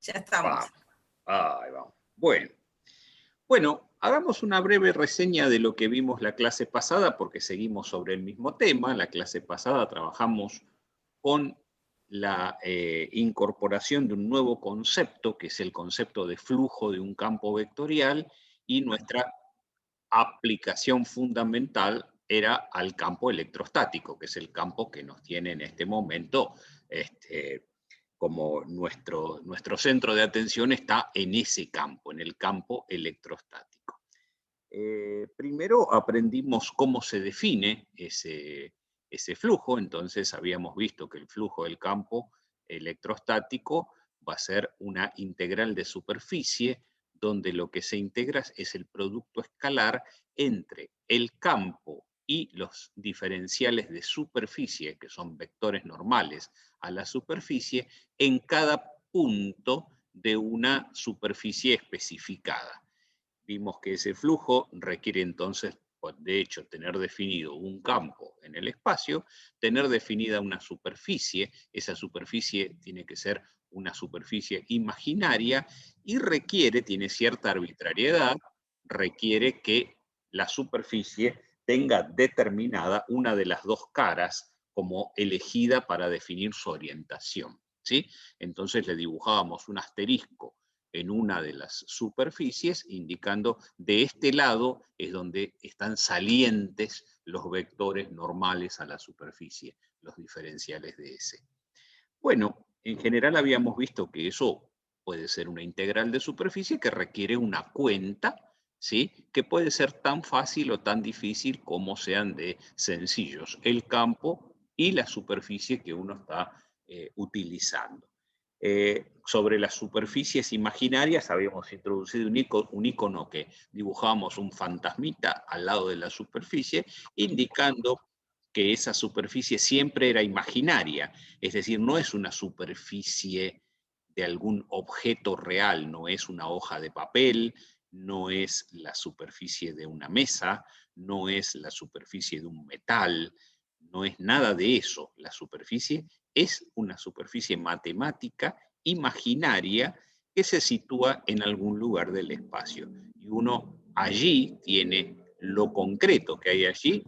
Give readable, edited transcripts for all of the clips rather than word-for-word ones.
Ya estamos. Vamos. Ahí vamos. Bueno, hagamos una breve reseña de lo que vimos la clase pasada, porque seguimos sobre el mismo tema. La clase pasada trabajamos con la incorporación de un nuevo concepto, que es el concepto de flujo de un campo vectorial, y nuestra aplicación fundamental era al campo electrostático, que es el campo que nos tiene en este momento como nuestro centro de atención está en ese campo, en el campo electrostático. Primero aprendimos cómo se define ese flujo, entonces habíamos visto que el flujo del campo electrostático va a ser una integral de superficie, donde lo que se integra es el producto escalar entre el campo y los diferenciales de superficie, que son vectores normales a la superficie, en cada punto de una superficie especificada. Vimos que ese flujo requiere entonces, de hecho, tener definido un campo en el espacio, tener definida una superficie, esa superficie tiene que ser una superficie imaginaria y tiene cierta arbitrariedad, requiere que la superficie tenga determinada una de las dos caras como elegida para definir su orientación, ¿sí? Entonces le dibujábamos un asterisco en una de las superficies, indicando de este lado es donde están salientes los vectores normales a la superficie, los diferenciales de S. Bueno, en general habíamos visto que eso puede ser una integral de superficie que requiere una cuenta, ¿sí? Que puede ser tan fácil o tan difícil como sean de sencillos el campo y la superficie que uno está utilizando. Sobre las superficies imaginarias habíamos introducido un icono que dibujábamos un fantasmita al lado de la superficie, indicando que esa superficie siempre era imaginaria, es decir, no es una superficie de algún objeto real, no es una hoja de papel, no es la superficie de una mesa, no es la superficie de un metal, no es nada de eso. La superficie es una superficie matemática imaginaria que se sitúa en algún lugar del espacio. Y uno allí tiene lo concreto que hay allí,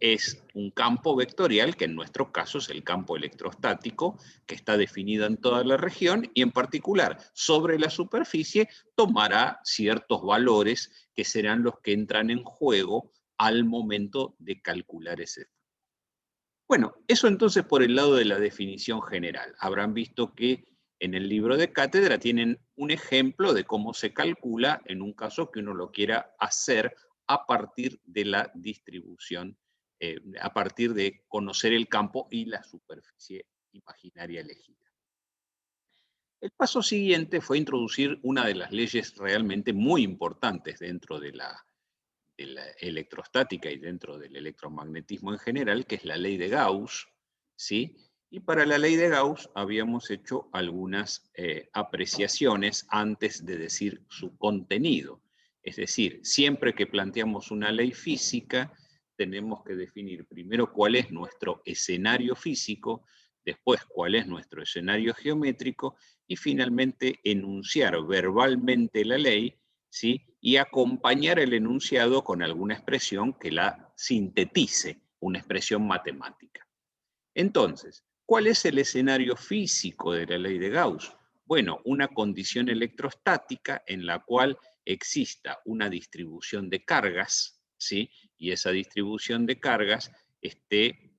es un campo vectorial, que en nuestro caso es el campo electrostático, que está definido en toda la región y en particular sobre la superficie tomará ciertos valores que serán los que entran en juego al momento de calcular ese flujo. Bueno, eso entonces por el lado de la definición general. Habrán visto que en el libro de cátedra tienen un ejemplo de cómo se calcula en un caso que uno lo quiera hacer a partir de la distribución, a partir de conocer el campo y la superficie imaginaria elegida. El paso siguiente fue introducir una de las leyes realmente muy importantes dentro de la electrostática y dentro del electromagnetismo en general, que es la ley de Gauss, ¿sí? Y para la ley de Gauss habíamos hecho algunas apreciaciones antes de decir su contenido. Es decir, siempre que planteamos una ley física, tenemos que definir primero cuál es nuestro escenario físico, después cuál es nuestro escenario geométrico y finalmente enunciar verbalmente la ley, ¿sí? Y acompañar el enunciado con alguna expresión que la sintetice, una expresión matemática. Entonces, ¿cuál es el escenario físico de la ley de Gauss? Bueno, una condición electrostática en la cual exista una distribución de cargas, ¿sí? Y esa distribución de cargas esté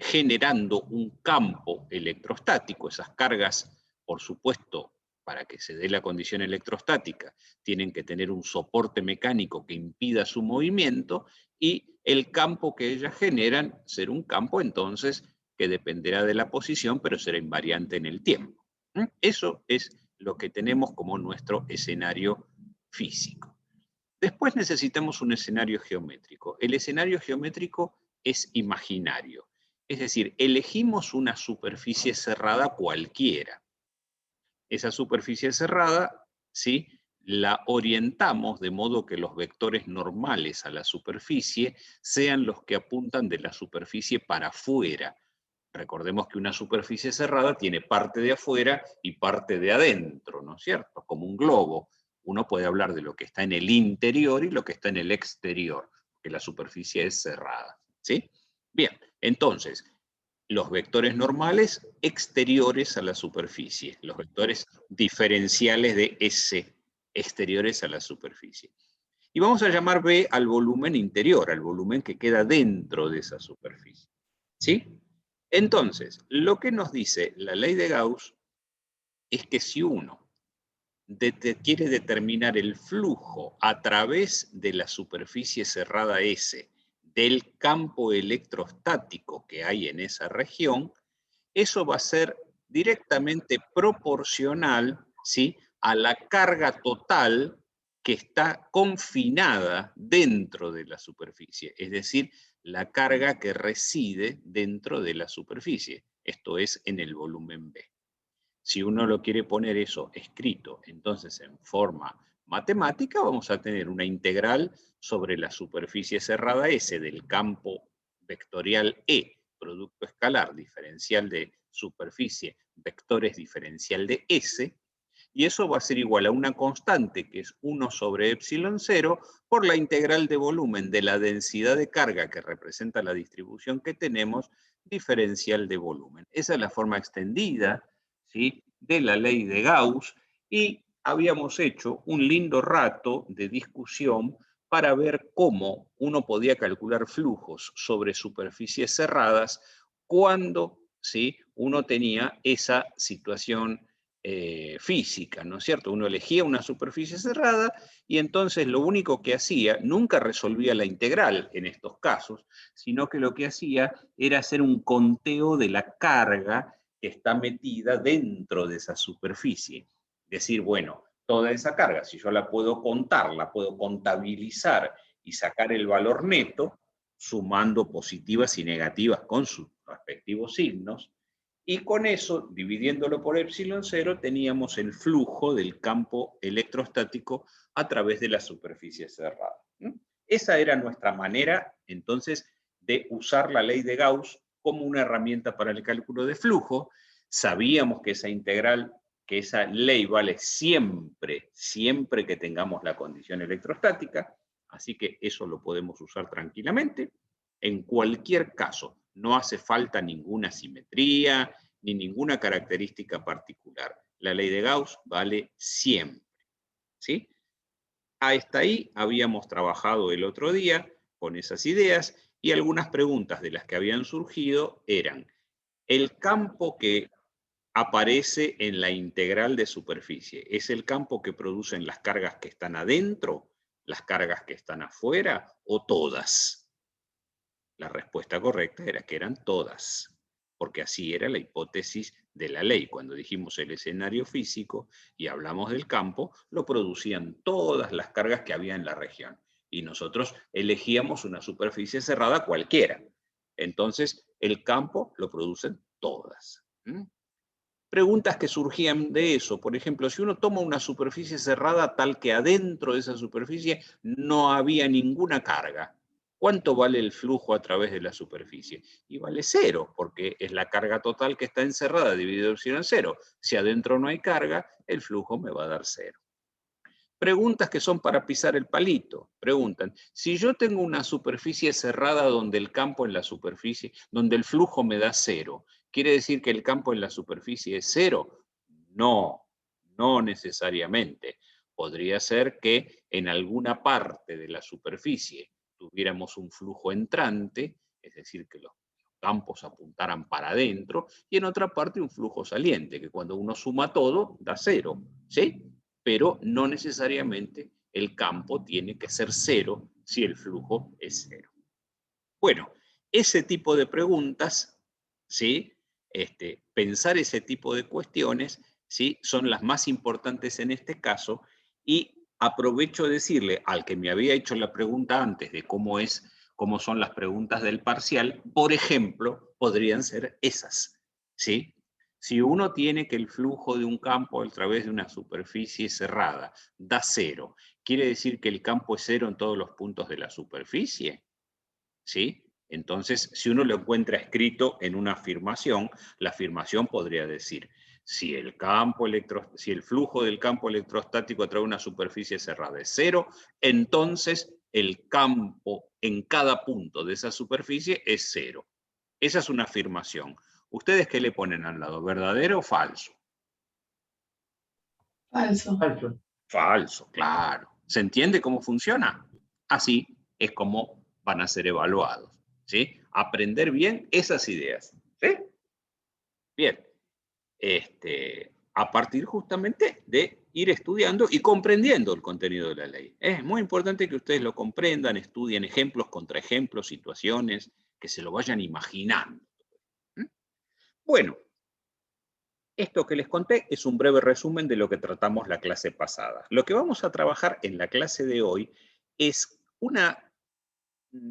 generando un campo electrostático. Esas cargas, por supuesto, para que se dé la condición electrostática, tienen que tener un soporte mecánico que impida su movimiento y el campo que ellas generan será un campo entonces que dependerá de la posición, pero será invariante en el tiempo. Eso es lo que tenemos como nuestro escenario físico. Después necesitamos un escenario geométrico. El escenario geométrico es imaginario. Es decir, elegimos una superficie cerrada cualquiera. Esa superficie cerrada, ¿sí?, la orientamos de modo que los vectores normales a la superficie sean los que apuntan de la superficie para afuera. Recordemos que una superficie cerrada tiene parte de afuera y parte de adentro, ¿no es cierto? Como un globo. Uno puede hablar de lo que está en el interior y lo que está en el exterior, porque la superficie es cerrada, ¿sí? Bien, entonces, los vectores normales exteriores a la superficie, los vectores diferenciales de S exteriores a la superficie. Y vamos a llamar B al volumen interior, al volumen que queda dentro de esa superficie, ¿sí? Entonces, lo que nos dice la ley de Gauss es que si uno quiere determinar el flujo a través de la superficie cerrada S del campo electrostático que hay en esa región, eso va a ser directamente proporcional, ¿sí?, a la carga total que está confinada dentro de la superficie, es decir, la carga que reside dentro de la superficie, esto es en el volumen B. Si uno lo quiere poner eso escrito, entonces en forma matemática, vamos a tener una integral sobre la superficie cerrada S del campo vectorial E, producto escalar diferencial de superficie, vectores diferencial de S, y eso va a ser igual a una constante que es 1 sobre epsilon 0 por la integral de volumen de la densidad de carga que representa la distribución que tenemos, diferencial de volumen. Esa es la forma extendida, ¿sí?, de la ley de Gauss, y habíamos hecho un lindo rato de discusión para ver cómo uno podía calcular flujos sobre superficies cerradas cuando, ¿sí?, uno tenía esa situación física, ¿no es cierto? Uno elegía una superficie cerrada y entonces lo único que hacía, nunca resolvía la integral en estos casos, sino que lo que hacía era hacer un conteo de la carga que está metida dentro de esa superficie. Decir, bueno, toda esa carga, si yo la puedo contar, la puedo contabilizar y sacar el valor neto, sumando positivas y negativas con sus respectivos signos, y con eso, dividiéndolo por epsilon 0, teníamos el flujo del campo electrostático a través de la superficie cerrada. Esa era nuestra manera, entonces, de usar la ley de Gauss como una herramienta para el cálculo de flujo. Sabíamos que esa integral, que esa ley vale siempre, siempre que tengamos la condición electrostática, así que eso lo podemos usar tranquilamente. En cualquier caso, no hace falta ninguna simetría ni ninguna característica particular. La ley de Gauss vale siempre, ¿sí? Hasta ahí habíamos trabajado el otro día con esas ideas y algunas preguntas de las que habían surgido eran: ¿el campo que aparece en la integral de superficie es el campo que producen las cargas que están adentro, las cargas que están afuera o todas? La respuesta correcta era que eran todas, porque así era la hipótesis de la ley. Cuando dijimos el escenario físico y hablamos del campo, lo producían todas las cargas que había en la región. Y nosotros elegíamos una superficie cerrada cualquiera. Entonces, el campo lo producen todas. Preguntas que surgían de eso. Por ejemplo, si uno toma una superficie cerrada tal que adentro de esa superficie no había ninguna carga, ¿cuánto vale el flujo a través de la superficie? Y vale 0, porque es la carga total que está encerrada dividido epsilon 0. Si adentro no hay carga, el flujo me va a dar 0. Preguntas que son para pisar el palito. Preguntan, si yo tengo una superficie cerrada donde el campo en la superficie, donde el flujo me da 0, ¿quiere decir que el campo en la superficie es 0? No, no necesariamente. Podría ser que en alguna parte de la superficie tuviéramos un flujo entrante, es decir, que los campos apuntaran para adentro, y en otra parte un flujo saliente, que cuando uno suma todo da 0, ¿sí? Pero no necesariamente el campo tiene que ser 0 si el flujo es 0. Bueno, ese tipo de preguntas, ¿sí? Pensar ese tipo de cuestiones, ¿sí?, son las más importantes en este caso, y aprovecho de decirle al que me había hecho la pregunta antes de cómo son las preguntas del parcial, por ejemplo, podrían ser esas, ¿sí? Si uno tiene que el flujo de un campo a través de una superficie cerrada da 0, ¿quiere decir que el campo es 0 en todos los puntos de la superficie? ¿Sí? Entonces, si uno lo encuentra escrito en una afirmación, la afirmación podría decir, si el flujo del campo electrostático a través de una superficie cerrada es 0, entonces el campo en cada punto de esa superficie es 0. Esa es una afirmación. ¿Ustedes qué le ponen al lado? ¿Verdadero o falso? Falso. Falso. Falso, claro. ¿Se entiende cómo funciona? Así es como van a ser evaluados, ¿sí? Aprender bien esas ideas, ¿sí? Bien. A partir justamente de ir estudiando y comprendiendo el contenido de la ley. Es muy importante que ustedes lo comprendan, estudien ejemplos, contraejemplos, situaciones, que se lo vayan imaginando. ¿Mm? Bueno, esto que les conté es un breve resumen de lo que tratamos la clase pasada. Lo que vamos a trabajar en la clase de hoy es una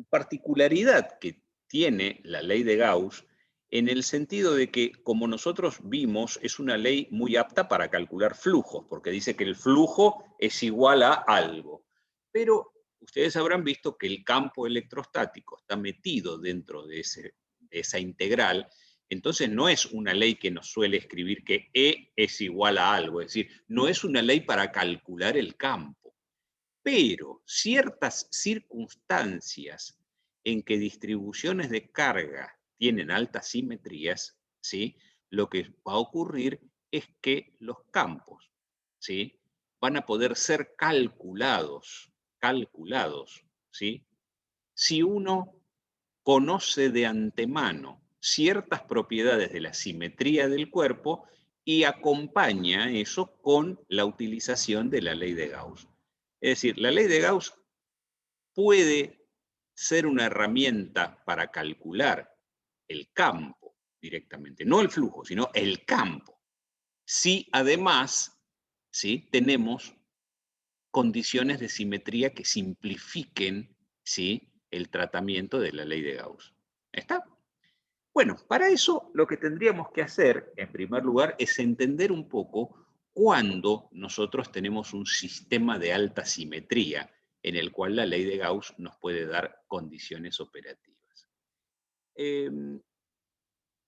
particularidad que tiene la ley de Gauss en el sentido de que, como nosotros vimos, es una ley muy apta para calcular flujos, porque dice que el flujo es igual a algo. Pero ustedes habrán visto que el campo electrostático está metido dentro de esa integral, entonces no es una ley que nos suele escribir que E es igual a algo, es decir, no es una ley para calcular el campo. Pero ciertas circunstancias en que distribuciones de carga tienen altas simetrías, ¿sí? Lo que va a ocurrir es que los campos, ¿sí? Van a poder ser calculados, ¿sí? Si uno conoce de antemano ciertas propiedades de la simetría del cuerpo y acompaña eso con la utilización de la ley de Gauss. Es decir, la ley de Gauss puede ser una herramienta para calcular el campo directamente, no el flujo, sino el campo. Si además, ¿sí?, tenemos condiciones de simetría que simplifiquen, ¿sí?, el tratamiento de la ley de Gauss. ¿Está? Bueno, para eso lo que tendríamos que hacer, en primer lugar, es entender un poco cuándo nosotros tenemos un sistema de alta simetría en el cual la ley de Gauss nos puede dar condiciones operativas.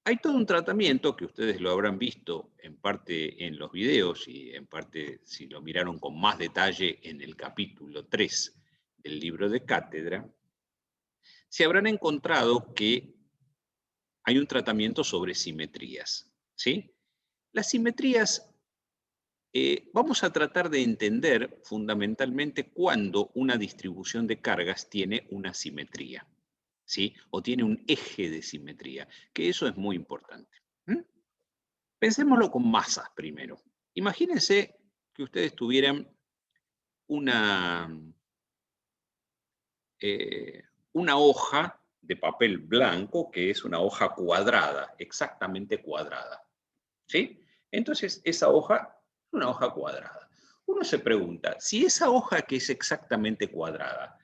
Hay todo un tratamiento que ustedes lo habrán visto en parte en los videos y en parte si lo miraron con más detalle en el capítulo 3 del libro de cátedra, se habrán encontrado que hay un tratamiento sobre simetrías, ¿sí? Las simetrías, vamos a tratar de entender fundamentalmente cuándo una distribución de cargas tiene una simetría, ¿sí? O tiene un eje de simetría, que eso es muy importante. Pensémoslo con masas primero. Imagínense que ustedes tuvieran una hoja de papel blanco que es una hoja cuadrada, exactamente cuadrada, ¿sí? Entonces, esa hoja es una hoja cuadrada. Uno se pregunta, si esa hoja que es exactamente cuadrada,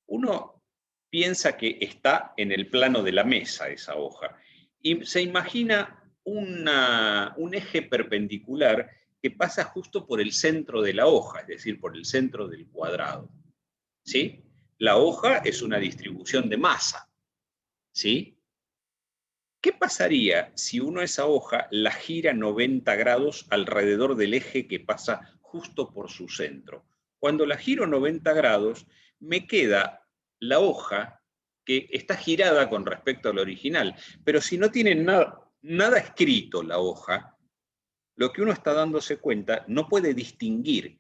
uno piensa que está en el plano de la mesa esa hoja, y se imagina un eje perpendicular que pasa justo por el centro de la hoja, es decir, por el centro del cuadrado, ¿sí? La hoja es una distribución de masa, ¿sí? ¿Qué pasaría si uno esa hoja la gira 90 grados alrededor del eje que pasa justo por su centro? Cuando la giro 90 grados, me queda la hoja que está girada con respecto al original, pero si no tiene nada escrito la hoja, lo que uno está dándose cuenta, no puede distinguir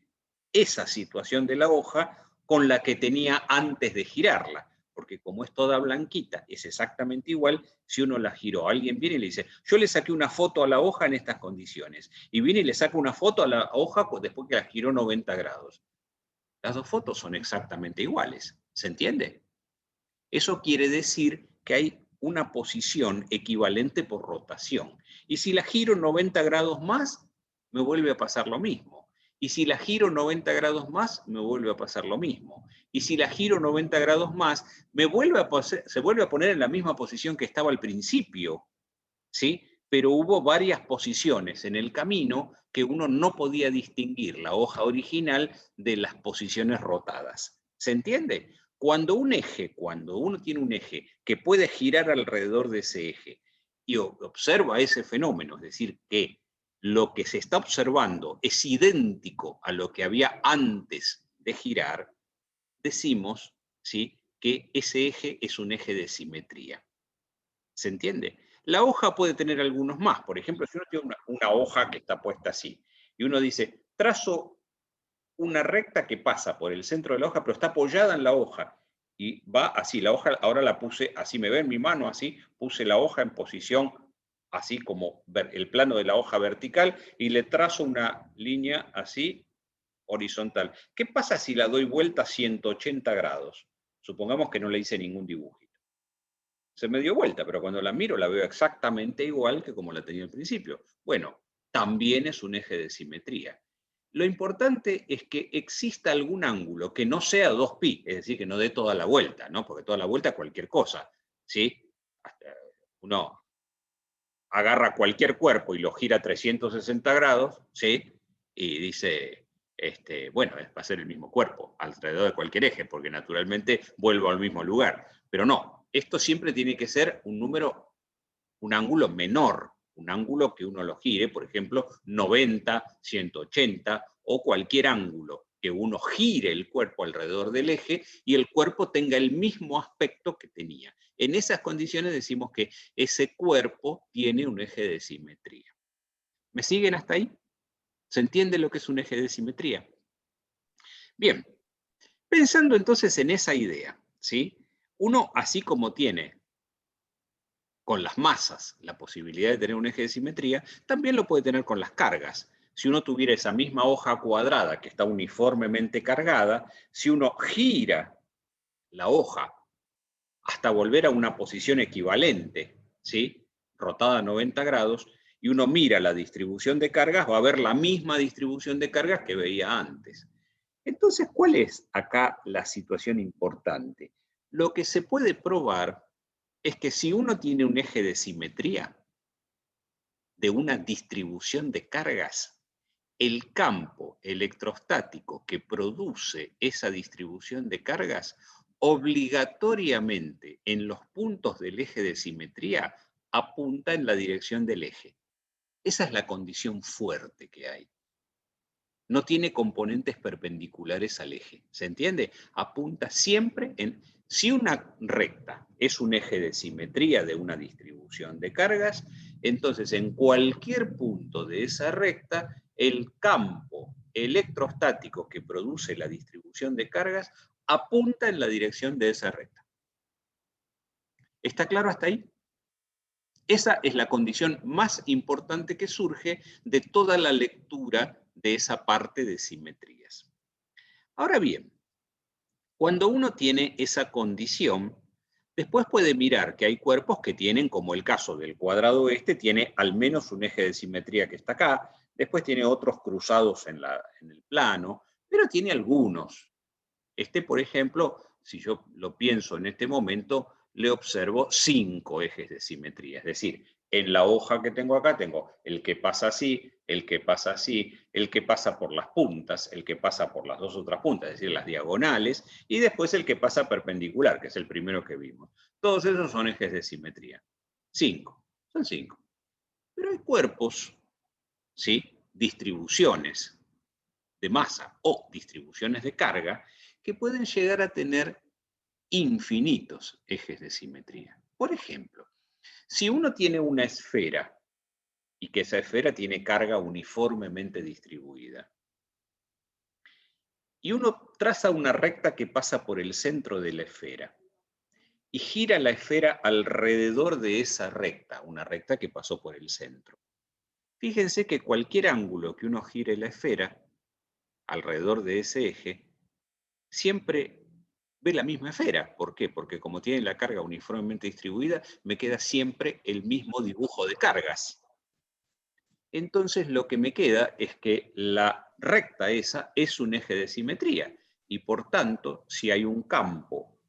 esa situación de la hoja con la que tenía antes de girarla, porque como es toda blanquita, es exactamente igual si uno la giró. Alguien viene y le dice, yo le saqué una foto a la hoja en estas condiciones, y viene y le saca una foto a la hoja después que la giró 90 grados. Las dos fotos son exactamente iguales, ¿se entiende? Eso quiere decir que hay una posición equivalente por rotación. Y si la giro 90 grados más, me vuelve a pasar lo mismo. Y si la giro 90 grados más, me vuelve a pasar lo mismo. Y si la giro 90 grados más, se vuelve a poner en la misma posición que estaba al principio, ¿sí? Pero hubo varias posiciones en el camino que uno no podía distinguir la hoja original de las posiciones rotadas. ¿Se entiende? Cuando uno tiene un eje que puede girar alrededor de ese eje y observa ese fenómeno, es decir, que lo que se está observando es idéntico a lo que había antes de girar, decimos, ¿sí?, que ese eje es un eje de simetría. ¿Se entiende? La hoja puede tener algunos más. Por ejemplo, si uno tiene una hoja que está puesta así, y uno dice, trazo una recta que pasa por el centro de la hoja, pero está apoyada en la hoja, y va así, la hoja ahora la puse así, me ve en mi mano así, puse la hoja en posición así como el plano de la hoja vertical, y le trazo una línea así, horizontal. ¿Qué pasa si la doy vuelta a 180 grados? Supongamos que no le hice ningún dibujito. Se me dio vuelta, pero cuando la miro la veo exactamente igual que como la tenía al principio. Bueno, también es un eje de simetría. Lo importante es que exista algún ángulo que no sea 2π, es decir, que no dé toda la vuelta, ¿no? Porque toda la vuelta es cualquier cosa, ¿sí? Uno agarra cualquier cuerpo y lo gira 360 grados, ¿sí? Y dice, bueno, va a ser el mismo cuerpo alrededor de cualquier eje, porque naturalmente vuelvo al mismo lugar. Pero no, esto siempre tiene que ser un número, un ángulo menor, un ángulo que uno lo gire, por ejemplo, 90, 180 o cualquier ángulo que uno gire el cuerpo alrededor del eje y el cuerpo tenga el mismo aspecto que tenía. En esas condiciones decimos que ese cuerpo tiene un eje de simetría. ¿Me siguen hasta ahí? ¿Se entiende lo que es un eje de simetría? Bien, pensando entonces en esa idea, ¿sí? Uno, así como tiene con las masas la posibilidad de tener un eje de simetría, también lo puede tener con las cargas. Si uno tuviera esa misma hoja cuadrada que está uniformemente cargada, si uno gira la hoja hasta volver a una posición equivalente, ¿sí?, rotada a 90 grados, y uno mira la distribución de cargas, va a ver la misma distribución de cargas que veía antes. Entonces, ¿cuál es acá la situación importante? Lo que se puede probar es que si uno tiene un eje de simetría de una distribución de cargas, el campo electrostático que produce esa distribución de cargas obligatoriamente en los puntos del eje de simetría apunta en la dirección del eje. Esa es la condición fuerte que hay. No tiene componentes perpendiculares al eje. ¿Se entiende? Apunta siempre en... Si una recta es un eje de simetría de una distribución de cargas, entonces en cualquier punto de esa recta, el campo electrostático que produce la distribución de cargas apunta en la dirección de esa recta. ¿Está claro hasta ahí? Esa es la condición más importante que surge de toda la lectura de esa parte de simetrías. Ahora bien, cuando uno tiene esa condición, después puede mirar que hay cuerpos que tienen, como el caso del cuadrado este, tiene al menos un eje de simetría que está acá, después tiene otros cruzados en el plano, pero tiene algunos. Por ejemplo, si yo lo pienso en este momento, le observo 5 ejes de simetría. Es decir, en la hoja que tengo acá tengo el que pasa así, el que pasa así, el que pasa por las puntas, el que pasa por las dos otras puntas, es decir, las diagonales, y después el que pasa perpendicular, que es el primero que vimos. Todos esos son ejes de simetría. 5, son 5. Pero hay cuerpos, ¿sí?, distribuciones de masa o distribuciones de carga que pueden llegar a tener infinitos ejes de simetría. Por ejemplo, si uno tiene una esfera y que esa esfera tiene carga uniformemente distribuida, y uno traza una recta que pasa por el centro de la esfera y gira la esfera alrededor de esa recta, una recta que pasó por el centro. Fíjense que cualquier ángulo que uno gire la esfera alrededor de ese eje, siempre ve la misma esfera. ¿Por qué? Porque como tiene la carga uniformemente distribuida, me queda siempre el mismo dibujo de cargas. Entonces lo que me queda es que la recta esa es un eje de simetría y por tanto, si hay un campo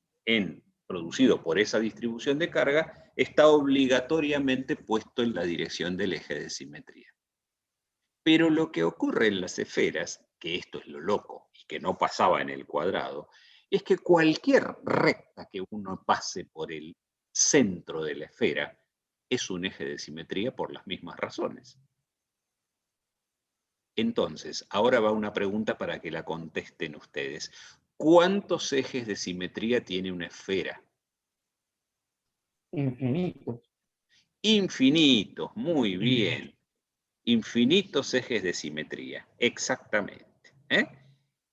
producido por esa distribución de carga, está obligatoriamente puesto en la dirección del eje de simetría. Pero lo que ocurre en las esferas, que esto es lo loco y que no pasaba en el cuadrado, es que cualquier recta que uno pase por el centro de la esfera es un eje de simetría por las mismas razones. Entonces, ahora va una pregunta para que la contesten ustedes. ¿Cuántos ejes de simetría tiene una esfera? Infinitos. Infinitos, muy bien. Infinitos ejes de simetría, exactamente.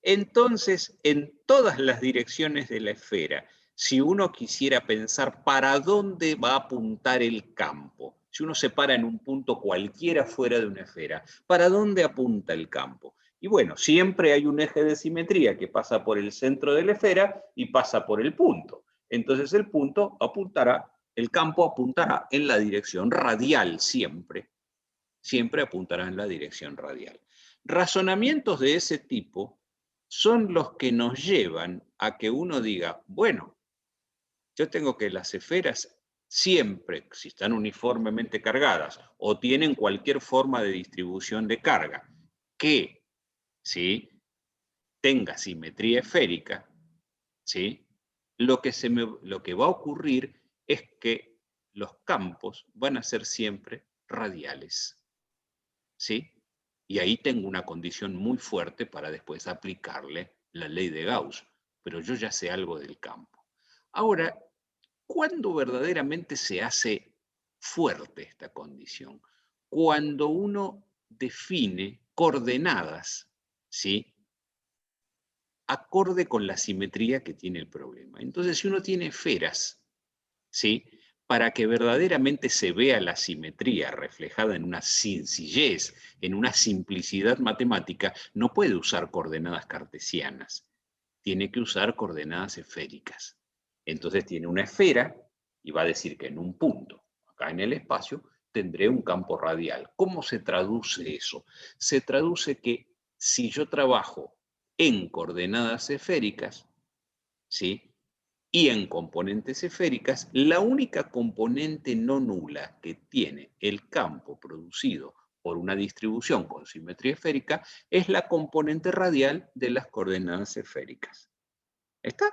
Entonces, en todas las direcciones de la esfera, si uno quisiera pensar para dónde va a apuntar el campo, si uno se para en un punto cualquiera fuera de una esfera, ¿para dónde apunta el campo? Y bueno, siempre hay un eje de simetría que pasa por el centro de la esfera y pasa por el punto. Entonces el punto apuntará, el campo apuntará en la dirección radial siempre. Siempre apuntará en la dirección radial. Razonamientos de ese tipo son los que nos llevan a que uno diga, bueno, yo tengo que las esferas siempre, si están uniformemente cargadas o tienen cualquier forma de distribución de carga que, ¿sí?, tenga simetría esférica, ¿sí?, lo que va a ocurrir es que los campos van a ser siempre radiales, ¿sí? Y ahí tengo una condición muy fuerte para después aplicarle la ley de Gauss, pero yo ya sé algo del campo. Ahora, ¿cuándo verdaderamente se hace fuerte esta condición? Cuando uno define coordenadas, ¿sí?, acorde con la simetría que tiene el problema. Entonces, si uno tiene esferas, ¿sí?, para que verdaderamente se vea la simetría reflejada en una sencillez, en una simplicidad matemática, no puede usar coordenadas cartesianas, tiene que usar coordenadas esféricas. Entonces tiene una esfera y va a decir que en un punto, acá en el espacio, tendré un campo radial. ¿Cómo se traduce eso? Se traduce que si yo trabajo en coordenadas esféricas, ¿sí?, y en componentes esféricas, la única componente no nula que tiene el campo producido por una distribución con simetría esférica es la componente radial de las coordenadas esféricas. ¿Está?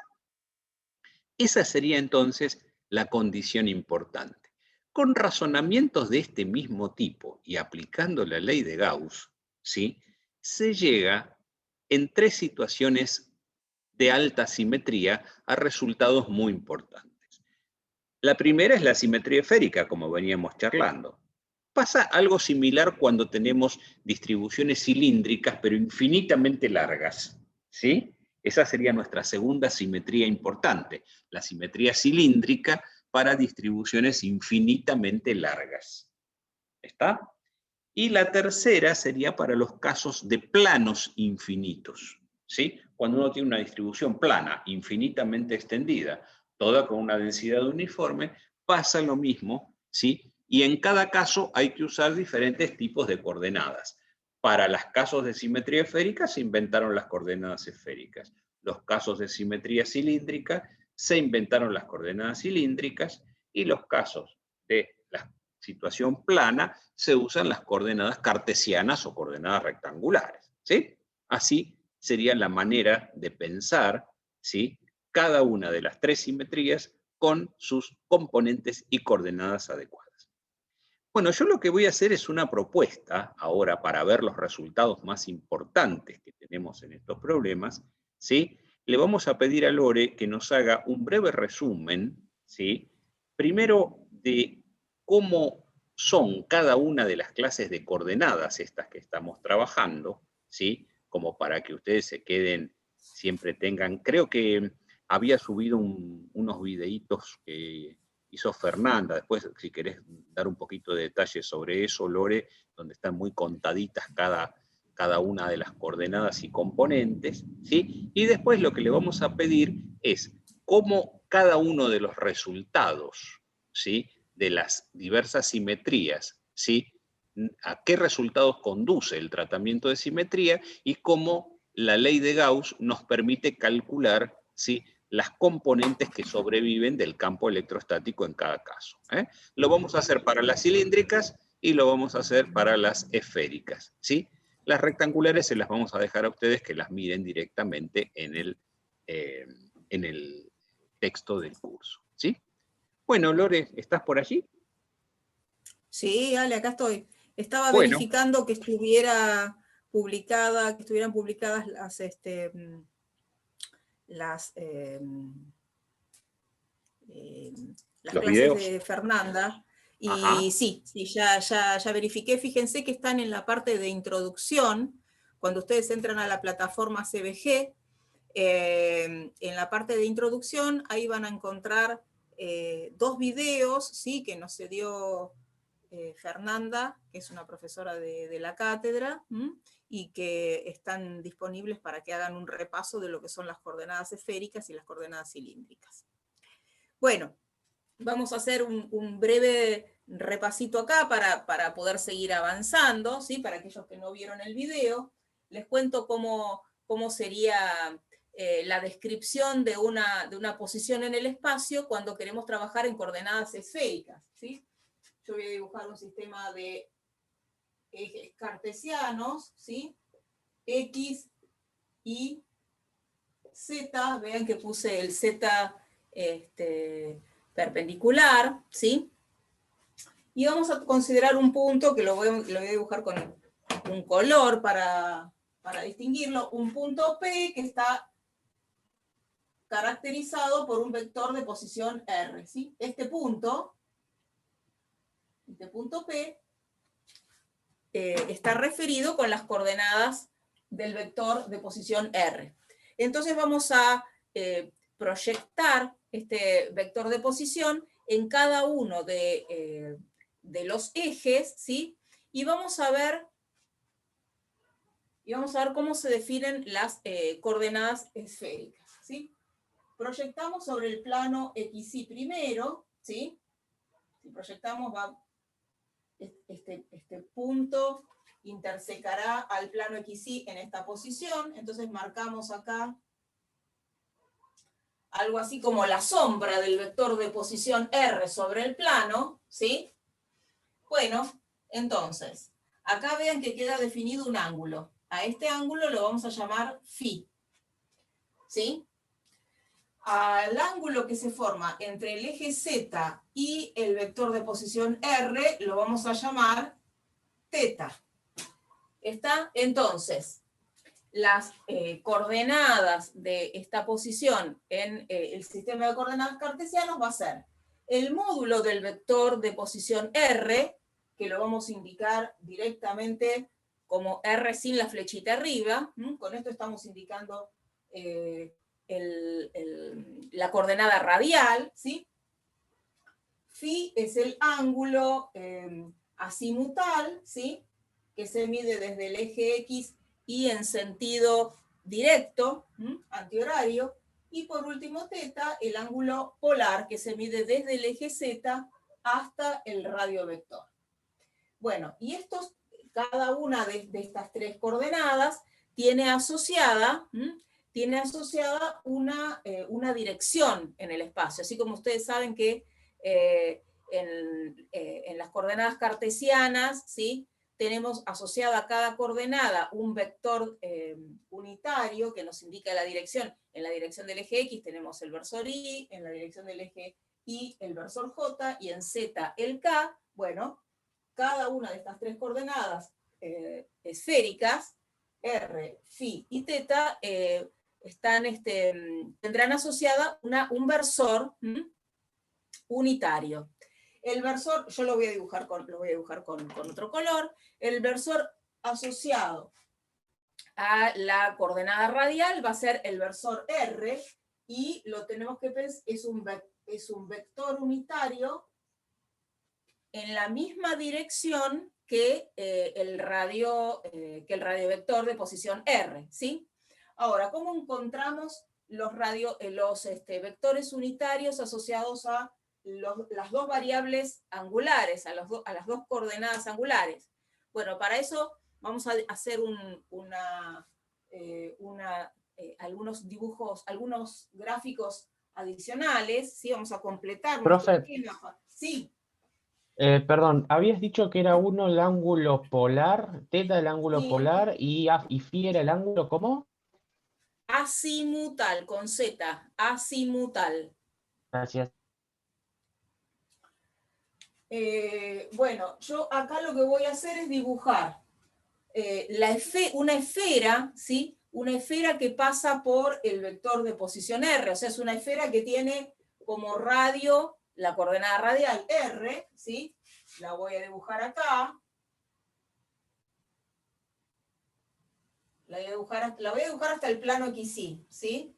Esa sería entonces la condición importante. Con razonamientos de este mismo tipo y aplicando la ley de Gauss, ¿sí?, se llega en tres situaciones de alta simetría a resultados muy importantes. La primera es la simetría esférica, como veníamos charlando. Pasa algo similar cuando tenemos distribuciones cilíndricas, pero infinitamente largas, ¿sí? Esa sería nuestra segunda simetría importante, la simetría cilíndrica para distribuciones infinitamente largas. ¿Está? Y la tercera sería para los casos de planos infinitos, ¿sí? Cuando uno tiene una distribución plana, infinitamente extendida, toda con una densidad uniforme, pasa lo mismo, ¿sí? Y en cada caso hay que usar diferentes tipos de coordenadas. Para los casos de simetría esférica se inventaron las coordenadas esféricas. Los casos de simetría cilíndrica se inventaron las coordenadas cilíndricas y los casos de la situación plana se usan las coordenadas cartesianas o coordenadas rectangulares, ¿sí? Así sería la manera de pensar, ¿sí?, cada una de las tres simetrías con sus componentes y coordenadas adecuadas. Bueno, yo lo que voy a hacer es una propuesta ahora para ver los resultados más importantes que tenemos en estos problemas, ¿sí? Le vamos a pedir a Lore que nos haga un breve resumen, ¿sí?, primero de cómo son cada una de las clases de coordenadas estas que estamos trabajando, ¿sí?, como para que ustedes se queden, siempre tengan, creo que había subido unos videitos que hizo Fernanda, después si querés dar un poquito de detalles sobre eso, Lore, donde están muy contaditas cada una de las coordenadas y componentes, ¿sí? Y después lo que le vamos a pedir es cómo cada uno de los resultados, ¿sí?, de las diversas simetrías, ¿sí?, a qué resultados conduce el tratamiento de simetría y cómo la ley de Gauss nos permite calcular, ¿sí?, las componentes que sobreviven del campo electrostático en cada caso. Lo vamos a hacer para las cilíndricas y lo vamos a hacer para las esféricas, ¿sí? Las rectangulares se las vamos a dejar a ustedes que las miren directamente en en el texto del curso, ¿sí? Bueno, Lore, ¿estás por allí? Sí, Ale, acá estoy. Estaba Bueno. verificando que estuvieran publicadas las Los clases videos. de Fernanda. Ajá. Y sí, ya verifiqué. Fíjense que están en la parte de introducción. Cuando ustedes entran a la plataforma CBG, en la parte de introducción, ahí van a encontrar 2 videos, ¿sí? Que nos dio Fernanda, que es una profesora de la cátedra, y que están disponibles para que hagan un repaso de lo que son las coordenadas esféricas y las coordenadas cilíndricas. Bueno, vamos a hacer un breve repasito acá para poder seguir avanzando, ¿sí? Para aquellos que no vieron el video, les cuento cómo sería la descripción de una posición en el espacio cuando queremos trabajar en coordenadas esféricas, ¿sí? Yo voy a dibujar un sistema de ejes cartesianos, ¿sí? X, Y, Z, vean que puse el Z perpendicular, ¿sí? Y vamos a considerar un punto que lo voy a dibujar con un color para distinguirlo, un punto P que está caracterizado por un vector de posición R, ¿sí? Este punto P está referido con las coordenadas del vector de posición R. Entonces vamos a proyectar este vector de posición en cada uno de los ejes, ¿sí? Y vamos a ver cómo se definen las coordenadas esféricas, ¿sí? Proyectamos sobre el plano XY primero, ¿sí? Si proyectamos, este punto intersecará al plano XY en esta posición, entonces marcamos acá algo así como la sombra del vector de posición R sobre el plano, ¿sí? Bueno, entonces, acá vean que queda definido un ángulo. A este ángulo lo vamos a llamar φ, ¿sí? Al ángulo que se forma entre el eje Z y el vector de posición R lo vamos a llamar θ. ¿Está? Entonces, las coordenadas de esta posición en el sistema de coordenadas cartesianos va a ser el módulo del vector de posición R, que lo vamos a indicar directamente como R sin la flechita arriba. Con esto estamos indicando la coordenada radial, ¿sí? Φ es el ángulo azimutal, ¿sí? Que se mide desde el eje X y en sentido directo, antihorario. Y por último, θ, el ángulo polar, que se mide desde el eje Z hasta el radio vector. Bueno, y cada una de estas 3 coordenadas tiene asociada una dirección en el espacio. Así como ustedes saben que en las coordenadas cartesianas, ¿sí? Tenemos asociada a cada coordenada un vector unitario que nos indica la dirección. En la dirección del eje X tenemos el versor Y, en la dirección del eje Y el versor J, y en Z el K. Bueno, cada una de estas 3 coordenadas esféricas, R, Φ y θ, tendrán asociada un versor unitario. El versor, yo lo voy a dibujar con otro color. El versor asociado a la coordenada radial va a ser el versor R, y lo tenemos que pensar, es un vector unitario en la misma dirección que el radiovector de posición R, ¿sí? Ahora, ¿cómo encontramos los vectores unitarios asociados a las 2 variables angulares, a las 2 coordenadas angulares? Bueno, para eso vamos a hacer algunos dibujos, algunos gráficos adicionales, ¿sí? Vamos a completar nuestro esquema. Sí. Perdón, habías dicho que era uno el ángulo polar, θ el ángulo Sí. polar y φ era el ángulo, ¿cómo? Azimutal, con Z, azimutal. Gracias. Bueno, yo acá lo que voy a hacer es dibujar una esfera, ¿sí? Una esfera que pasa por el vector de posición R, o sea, es una esfera que tiene como radio la coordenada radial R, ¿sí? La voy a dibujar acá. La voy a dibujar hasta el plano XY, ¿sí?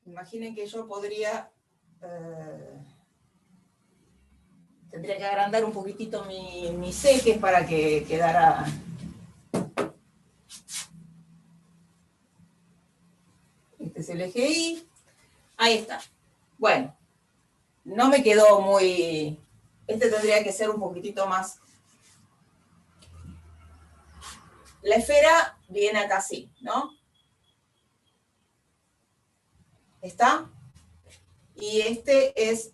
Imaginen que yo podría... tendría que agrandar un poquitito mis ejes para que quedara... Este es el eje Y. Ahí está. Bueno, no me quedó muy... Este tendría que ser un poquitito más... La esfera viene acá así, ¿no? ¿Está? Y este es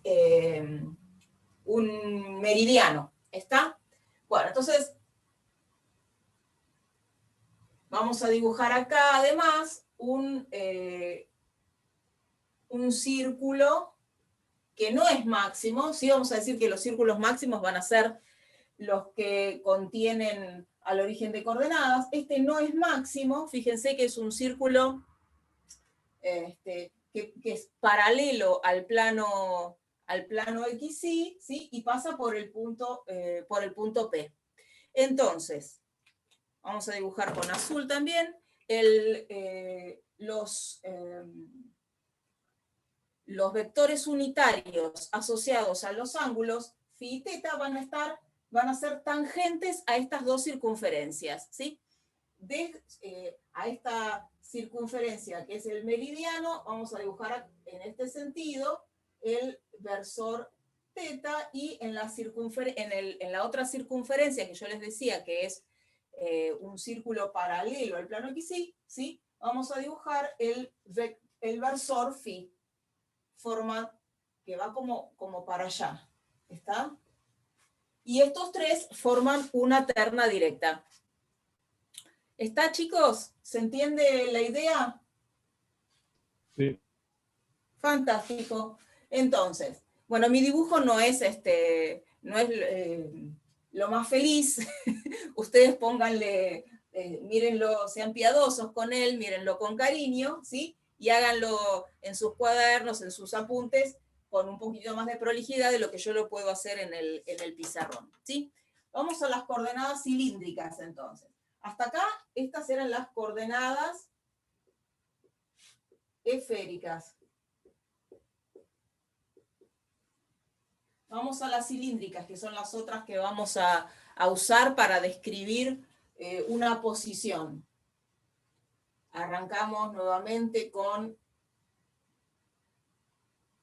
un meridiano, ¿está? Bueno, entonces vamos a dibujar acá además un círculo que no es máximo, ¿sí? Vamos a decir que los círculos máximos van a ser los que contienen al origen de coordenadas. Este no es máximo, fíjense que es un círculo que es paralelo al plano XY, ¿sí? Y pasa por el punto P. Entonces, vamos a dibujar con azul también, los vectores unitarios asociados a los ángulos phi y teta van a ser tangentes a estas dos circunferencias, ¿sí? A esta circunferencia que es el meridiano, vamos a dibujar en este sentido el versor teta, y en la otra circunferencia que yo les decía que es un círculo paralelo al plano XY, ¿sí? Vamos a dibujar el versor phi, forma que va como para allá, ¿está? Y estos tres forman una terna directa. ¿Está, chicos? ¿Se entiende la idea? Sí. Fantástico. Entonces, bueno, mi dibujo no es lo más feliz. Ustedes pónganle, mírenlo, sean piadosos con él, mírenlo con cariño, ¿sí? Y háganlo en sus cuadernos, en sus apuntes, con un poquito más de prolijidad de lo que yo lo puedo hacer en el pizarrón, ¿sí? Vamos a las coordenadas cilíndricas, entonces. Hasta acá, estas eran las coordenadas esféricas. Vamos a las cilíndricas, que son las otras que vamos a usar para describir una posición. Arrancamos nuevamente con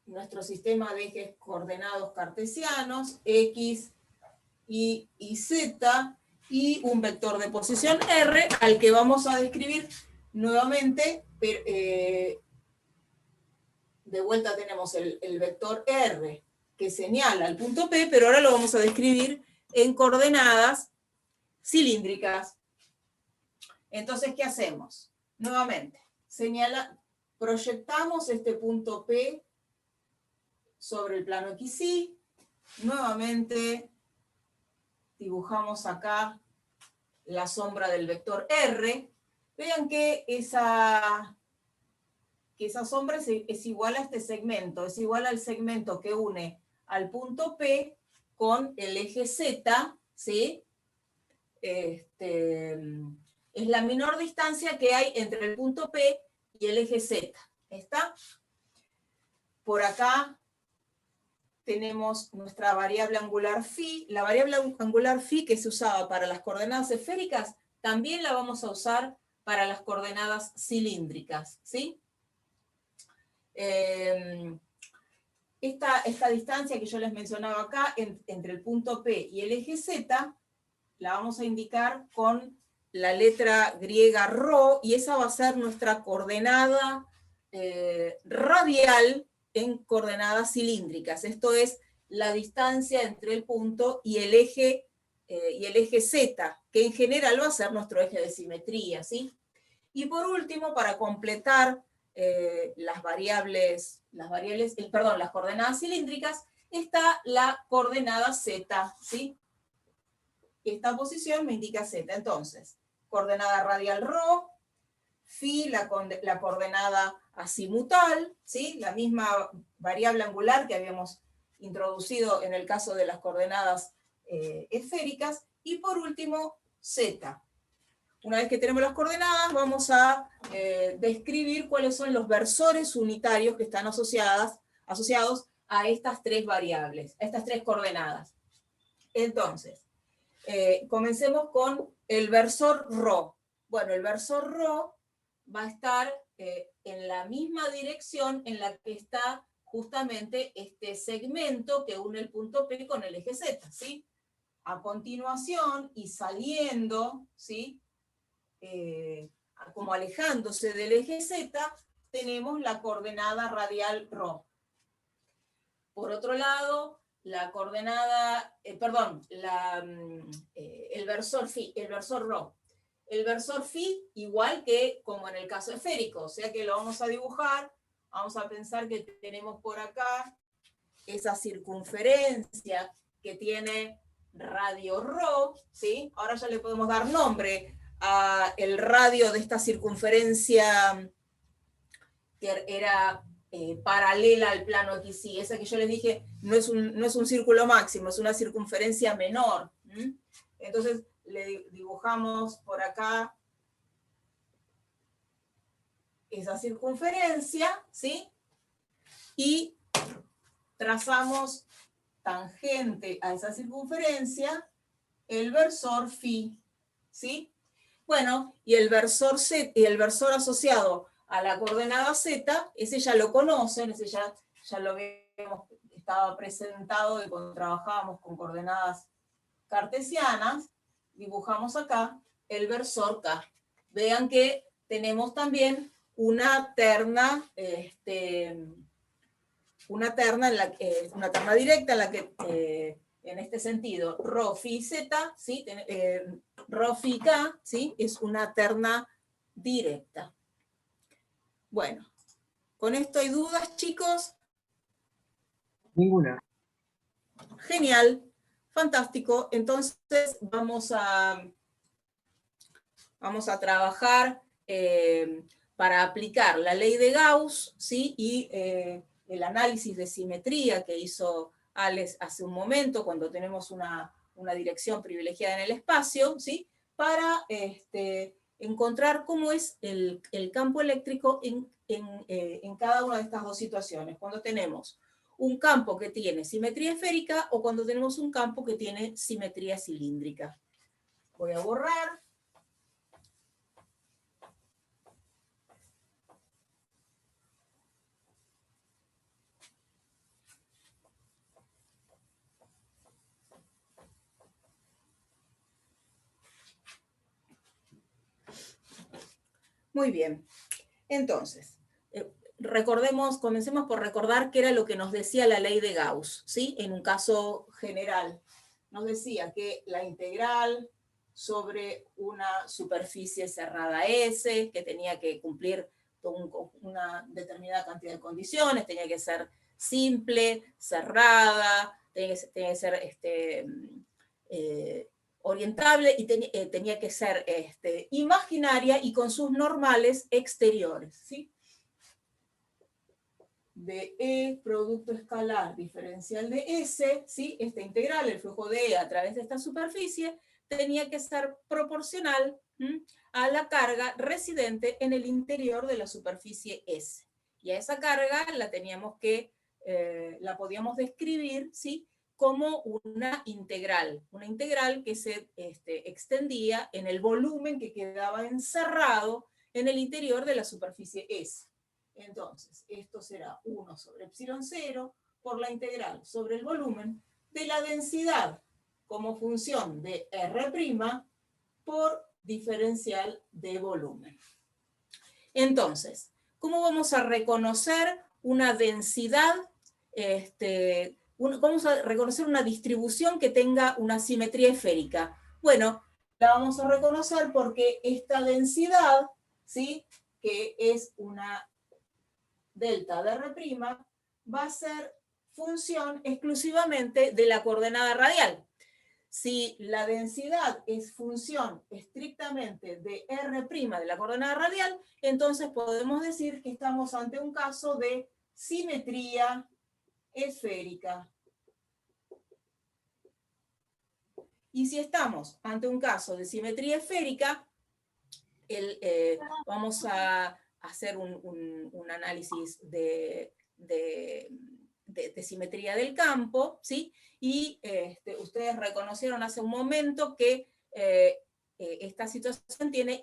nuestro sistema de ejes coordenados cartesianos, X, Y y Z, y un vector de posición R, al que vamos a describir nuevamente, de vuelta tenemos el vector R, que señala el punto P, pero ahora lo vamos a describir en coordenadas cilíndricas. Entonces, ¿qué hacemos? Nuevamente, proyectamos este punto P sobre el plano XY, nuevamente dibujamos acá la sombra del vector R. Vean que esa sombra es igual a este segmento, es igual al segmento que une al punto P con el eje Z, ¿sí? Es la menor distancia que hay entre el punto P y el eje Z. ¿Está? Por acá tenemos nuestra variable angular phi. La variable angular phi que se usaba para las coordenadas esféricas, también la vamos a usar para las coordenadas cilíndricas, ¿sí? Esta distancia que yo les mencionaba acá, entre el punto P y el eje Z, la vamos a indicar con la letra griega ρ, y esa va a ser nuestra coordenada radial en coordenadas cilíndricas. Esto es la distancia entre el punto y el eje Z, que en general va a ser nuestro eje de simetría, ¿sí? Y por último, para completar las coordenadas cilíndricas, está la coordenada Z, ¿sí? Esta posición me indica Z. Entonces, coordenada radial ρ, phi, la coordenada azimutal, ¿sí? La misma variable angular que habíamos introducido en el caso de las coordenadas esféricas, y por último, Z. Una vez que tenemos las coordenadas, vamos a describir cuáles son los versores unitarios que están asociados a estas tres variables, a estas tres coordenadas. Entonces, comencemos con el versor ρ. Bueno, el versor ρ va a estar en la misma dirección en la que está justamente este segmento que une el punto P con el eje Z, ¿sí? A continuación, y saliendo, ¿sí? Como alejándose del eje Z, tenemos la coordenada radial ρ. Por otro lado, la coordenada, el versor φ, el versor ρ. El versor φ igual que como en el caso esférico, o sea que lo vamos a dibujar, vamos a pensar que tenemos por acá esa circunferencia que tiene radio ρ, ¿sí? Ahora ya le podemos dar nombre el radio de esta circunferencia que era paralela al plano XY. Esa que yo les dije no es un círculo máximo, es una circunferencia menor. Entonces le dibujamos por acá esa circunferencia, ¿sí? Y trazamos tangente a esa circunferencia el versor φ, ¿sí? Bueno, y el versor Z, y el versor asociado a la coordenada Z, ese ya lo conocen, ese ya lo vemos, estaba presentado de cuando trabajábamos con coordenadas cartesianas. Dibujamos acá el versor K. Vean que tenemos también una terna, una terna directa en la que en este sentido, ρ, φ, z, ¿sí? Ρ, φ, k, ¿sí? Es una terna directa. Bueno, ¿con esto hay dudas, chicos? Ninguna. Genial, fantástico. Entonces vamos a trabajar para aplicar la ley de Gauss, ¿sí? Y el análisis de simetría que hizo Alex hace un momento, cuando tenemos una dirección privilegiada en el espacio, ¿sí? Para encontrar cómo es el campo eléctrico en cada una de estas dos situaciones. Cuando tenemos un campo que tiene simetría esférica o cuando tenemos un campo que tiene simetría cilíndrica. Voy a borrar. Muy bien. Entonces, comencemos por recordar qué era lo que nos decía la ley de Gauss, ¿sí? En un caso general. Nos decía que la integral sobre una superficie cerrada S, que tenía que cumplir una determinada cantidad de condiciones, tenía que ser simple, cerrada, tenía que ser orientable y tenía que ser imaginaria y con sus normales exteriores, ¿sí? De E, producto escalar diferencial de S, ¿sí? Esta integral, el flujo de E a través de esta superficie, tenía que ser proporcional a la carga residente en el interior de la superficie S. Y a esa carga la teníamos que, la podíamos describir, ¿sí? Como una integral que se extendía en el volumen que quedaba encerrado en el interior de la superficie S. Entonces, esto será 1 sobre epsilon 0 por la integral sobre el volumen de la densidad como función de R' por diferencial de volumen. Entonces, ¿cómo vamos a reconocer una densidad? Vamos a reconocer una distribución que tenga una simetría esférica. Bueno, la vamos a reconocer porque esta densidad ¿sí? Que es una delta de R', va a ser función exclusivamente de la coordenada radial. Si la densidad es función estrictamente de R', de la coordenada radial, entonces podemos decir que estamos ante un caso de simetría esférica. Y si estamos ante un caso de simetría esférica, vamos a hacer un análisis de simetría del campo, ¿sí? Y ustedes reconocieron hace un momento que esta situación tiene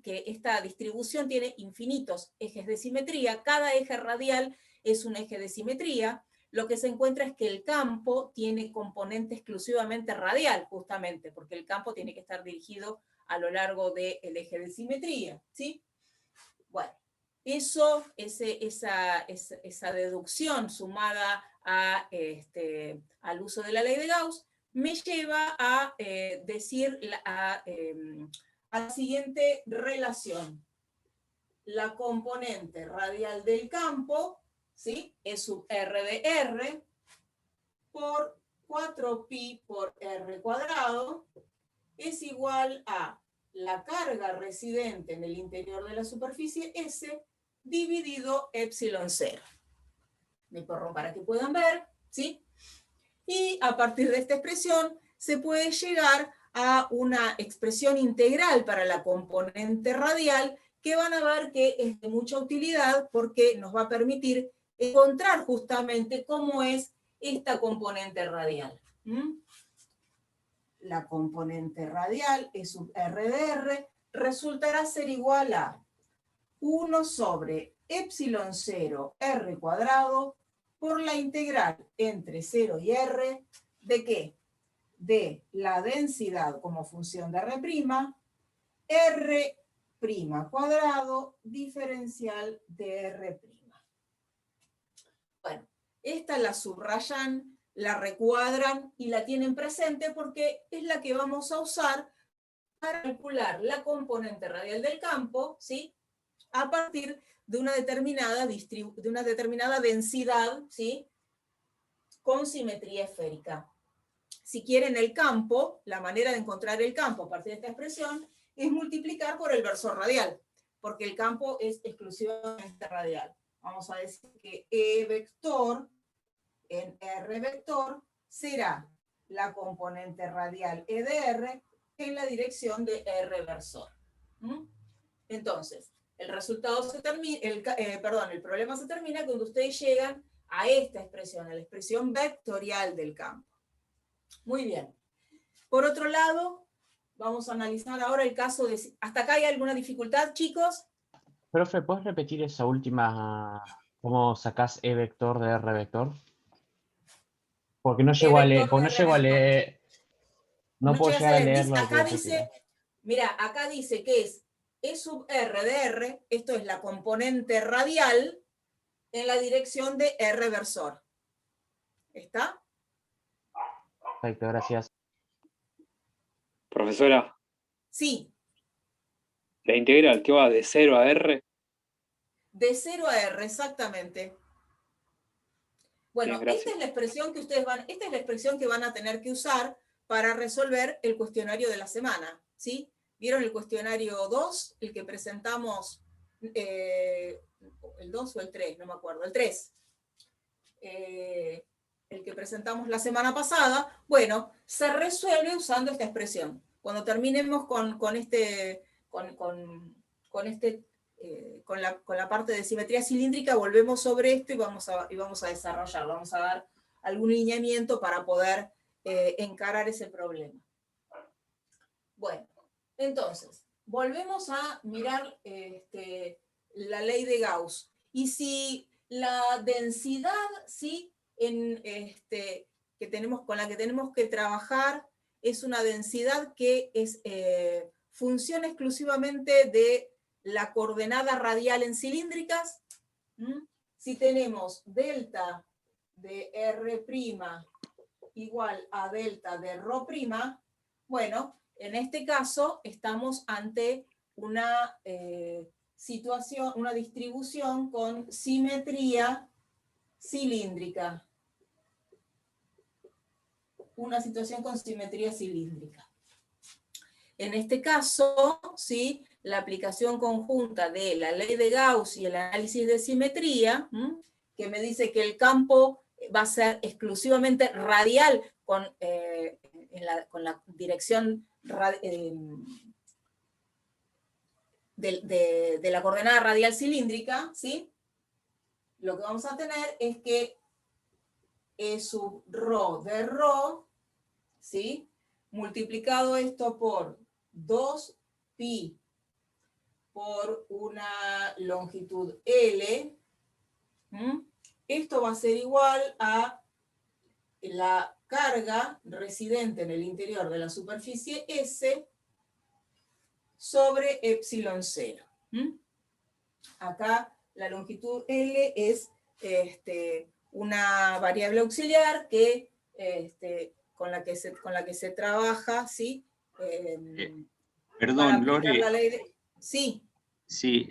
que esta distribución tiene infinitos ejes de simetría, cada eje radial es un eje de simetría. Lo que se encuentra es que el campo tiene componente exclusivamente radial, justamente, porque el campo tiene que estar dirigido a lo largo del eje de simetría, ¿sí? Bueno, esa deducción sumada al uso de la ley de Gauss me lleva a decir a la siguiente relación. La componente radial del campo, ¿sí? E sub R de R por 4pi por R cuadrado es igual a la carga residente en el interior de la superficie S dividido epsilon 0. Me pongo para que puedan ver, ¿sí? Y a partir de esta expresión se puede llegar a una expresión integral para la componente radial que van a ver que es de mucha utilidad porque nos va a permitir encontrar justamente cómo es esta componente radial. La componente radial, E sub R de R, resultará ser igual a 1 sobre epsilon 0 R cuadrado por la integral entre 0 y R, ¿de qué? De la densidad como función de R', R' cuadrado diferencial de R'. Bueno, esta la subrayan, la recuadran y la tienen presente porque es la que vamos a usar para calcular la componente radial del campo, ¿sí? A partir de una determinada densidad, ¿sí? Con simetría esférica. Si quieren el campo, la manera de encontrar el campo a partir de esta expresión es multiplicar por el versor radial, porque el campo es exclusivamente radial. Vamos a decir que E vector en R vector será la componente radial E de R en la dirección de R versor. Entonces, el resultado se termina, el problema se termina cuando ustedes llegan a esta expresión, a la expresión vectorial del campo. Muy bien. Por otro lado, vamos a analizar ahora el caso de... ¿Hasta acá hay alguna dificultad, chicos? Profe, ¿puedes repetir esa última? ¿Cómo sacás E vector de R vector? Porque no llego a leer, porque no llego a leer, no puedo llegar a leer lo que acá pusieron. dice, mira, acá dice que es E sub R de R, esto es la componente radial en la dirección de R versor. ¿Está? Perfecto, gracias. Profesora, Sí. la integral que va de 0 a R. De 0 a R, exactamente. Bueno, Bien, esta es la expresión que esta es la expresión que van a tener que usar para resolver el cuestionario de la semana, ¿sí? ¿Vieron el cuestionario 2? El que presentamos, el 2 o el 3, no me acuerdo, el 3. El que presentamos la semana pasada. Bueno, se resuelve usando esta expresión. Cuando terminemos con la parte de simetría cilíndrica, volvemos sobre esto y vamos a desarrollar, vamos a dar algún lineamiento para poder encarar ese problema. Bueno, entonces, volvemos a mirar la ley de Gauss. Y si la densidad, ¿sí? Con la que tenemos que trabajar es una densidad que es función exclusivamente de la coordenada radial en cilíndricas. Si tenemos delta de R' igual a delta de ρ', bueno, en este caso estamos ante una situación, una distribución con simetría cilíndrica. Una situación con simetría cilíndrica. En este caso, ¿sí?, la aplicación conjunta de la ley de Gauss y el análisis de simetría, que me dice que el campo va a ser exclusivamente radial con la dirección de la coordenada radial cilíndrica, ¿sí? Lo que vamos a tener es que E sub rho de rho, ¿sí?, multiplicado esto por 2pi por una longitud L, esto va a ser igual a la carga residente en el interior de la superficie S sobre epsilon 0. Acá la longitud L es una variable auxiliar que, con la que se trabaja, ¿sí? Perdón, Lore. La ley de... Sí. Sí,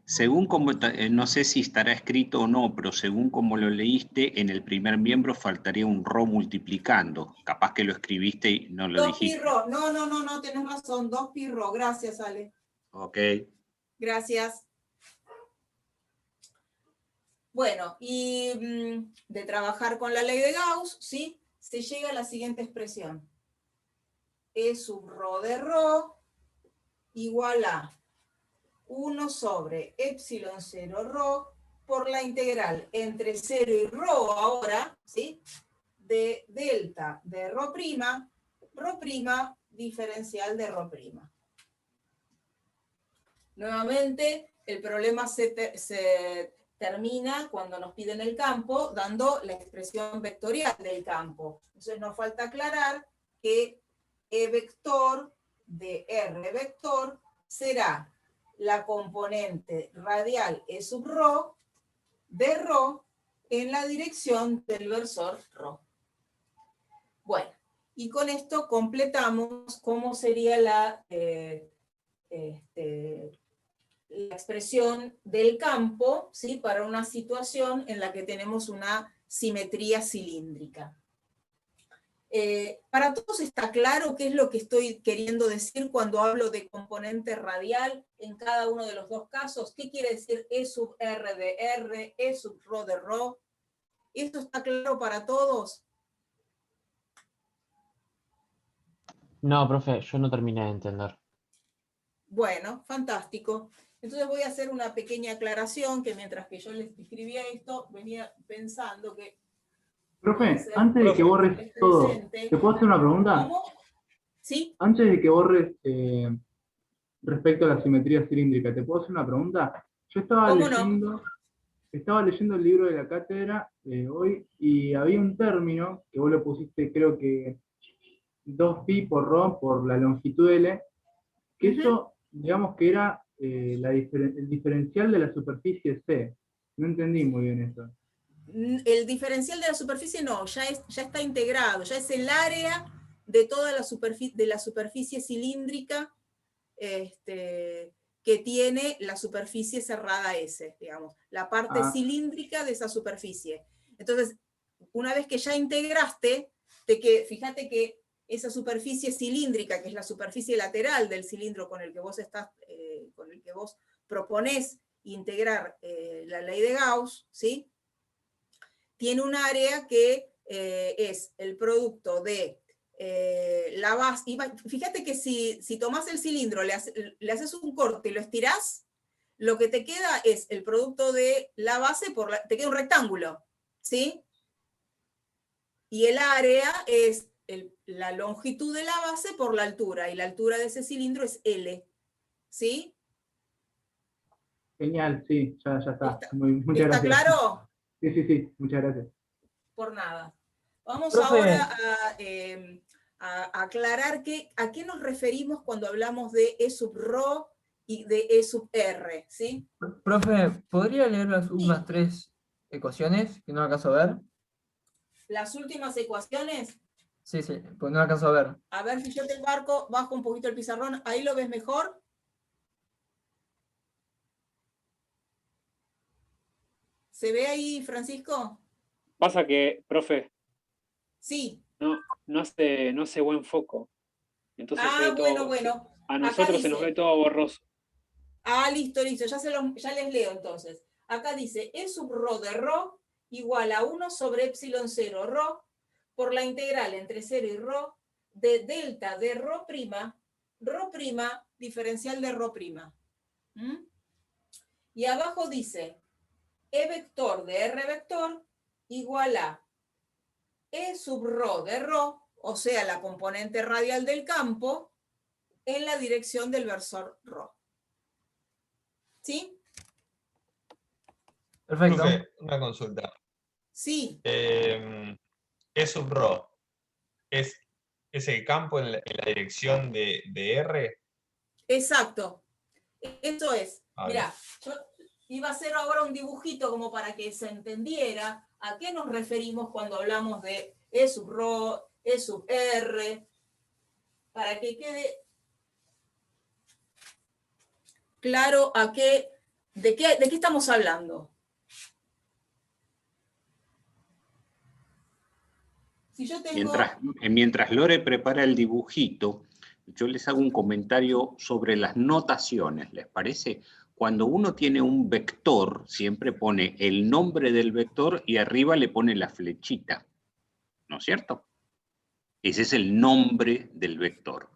según como, no sé si estará escrito o no, pero según como lo leíste, en el primer miembro faltaría un rho multiplicando. Capaz que lo escribiste y no lo dijiste. 2pi rho. No, tenés razón. 2pi rho. Gracias, Ale. Ok. Gracias. Bueno, y de trabajar con la ley de Gauss, ¿sí?, se llega a la siguiente expresión. E sub rho de rho igual a 1 sobre epsilon 0 rho por la integral entre 0 y rho ahora, ¿sí?, de delta de rho prima diferencial de rho prima. Nuevamente, el problema se termina cuando nos piden el campo, dando la expresión vectorial del campo. Entonces nos falta aclarar que E vector de R vector será la componente radial E sub rho de rho en la dirección del versor rho. Bueno, y con esto completamos cómo sería la expresión del campo, ¿sí?, para una situación en la que tenemos una simetría cilíndrica. ¿Para todos está claro qué es lo que estoy queriendo decir cuando hablo de componente radial en cada uno de los dos casos? ¿Qué quiere decir E sub R de R, E sub rho de rho? ¿Esto está claro para todos? No, profe, yo no terminé de entender. Bueno, fantástico. Entonces voy a hacer una pequeña aclaración que mientras que yo les escribía esto, venía pensando que... Profe, antes de que borres todo, ¿te puedo hacer una pregunta? ¿Cómo? ¿Sí? Antes de que borres respecto a la simetría cilíndrica, ¿te puedo hacer una pregunta? Yo estaba ¿Cómo no? leyendo el libro de la cátedra hoy y había un término que vos le pusiste, creo que 2pi por rho por la longitud L, que eso, digamos que era el diferencial de la superficie C. No entendí muy bien eso. El diferencial de la superficie no, ya está integrado, ya es el área de toda la superficie cilíndrica que tiene la superficie cerrada S, digamos, la parte cilíndrica de esa superficie. Entonces, una vez que ya integraste, fíjate que esa superficie cilíndrica, que es la superficie lateral del cilindro con el que vos proponés integrar la ley de Gauss, ¿sí?, tiene un área que es el producto de la base. Y fíjate que si tomás el cilindro, le haces un corte y lo estirás, lo que te queda es el producto de la base, te queda un rectángulo, ¿sí? Y el área es la longitud de la base por la altura, y la altura de ese cilindro es L, ¿sí? Genial, sí, ya está. Muchas ¿Está gracias. claro? Sí, muchas gracias. Por nada. Vamos Profe. ahora a aclarar a qué nos referimos cuando hablamos de E sub rho y de E sub R, ¿sí? Profe, ¿podría leer las últimas 3 ecuaciones que no alcanzo a ver? Las últimas ecuaciones. Sí, pues no alcanzo a ver. A ver si yo te bajo un poquito el pizarrón. ¿Ahí lo ves mejor? ¿Se ve ahí, Francisco? Pasa que, profe, Sí. no hace buen foco. Entonces se ve todo, bueno. a Acá nosotros se nos dice, ve todo borroso. listo, ya les leo entonces. Acá dice, E sub rho de rho igual a 1 sobre epsilon 0 rho por la integral entre 0 y rho de delta de rho prima diferencial de rho prima. Y abajo dice, E vector de R vector igual a E sub rho de rho, o sea, la componente radial del campo, en la dirección del versor rho. ¿Sí? Perfecto. Profe, una consulta. Sí. E sub rho es el campo en la dirección de R. Exacto. Eso es. Ah, Mirá, yo iba a hacer ahora un dibujito como para que se entendiera a qué nos referimos cuando hablamos de E sub rho, E sub R, para que quede claro de qué estamos hablando. Si yo tengo... Mientras Lore prepara el dibujito, yo les hago un comentario sobre las notaciones, ¿les parece? Cuando uno tiene un vector, siempre pone el nombre del vector y arriba le pone la flechita, ¿no es cierto? Ese es el nombre del vector.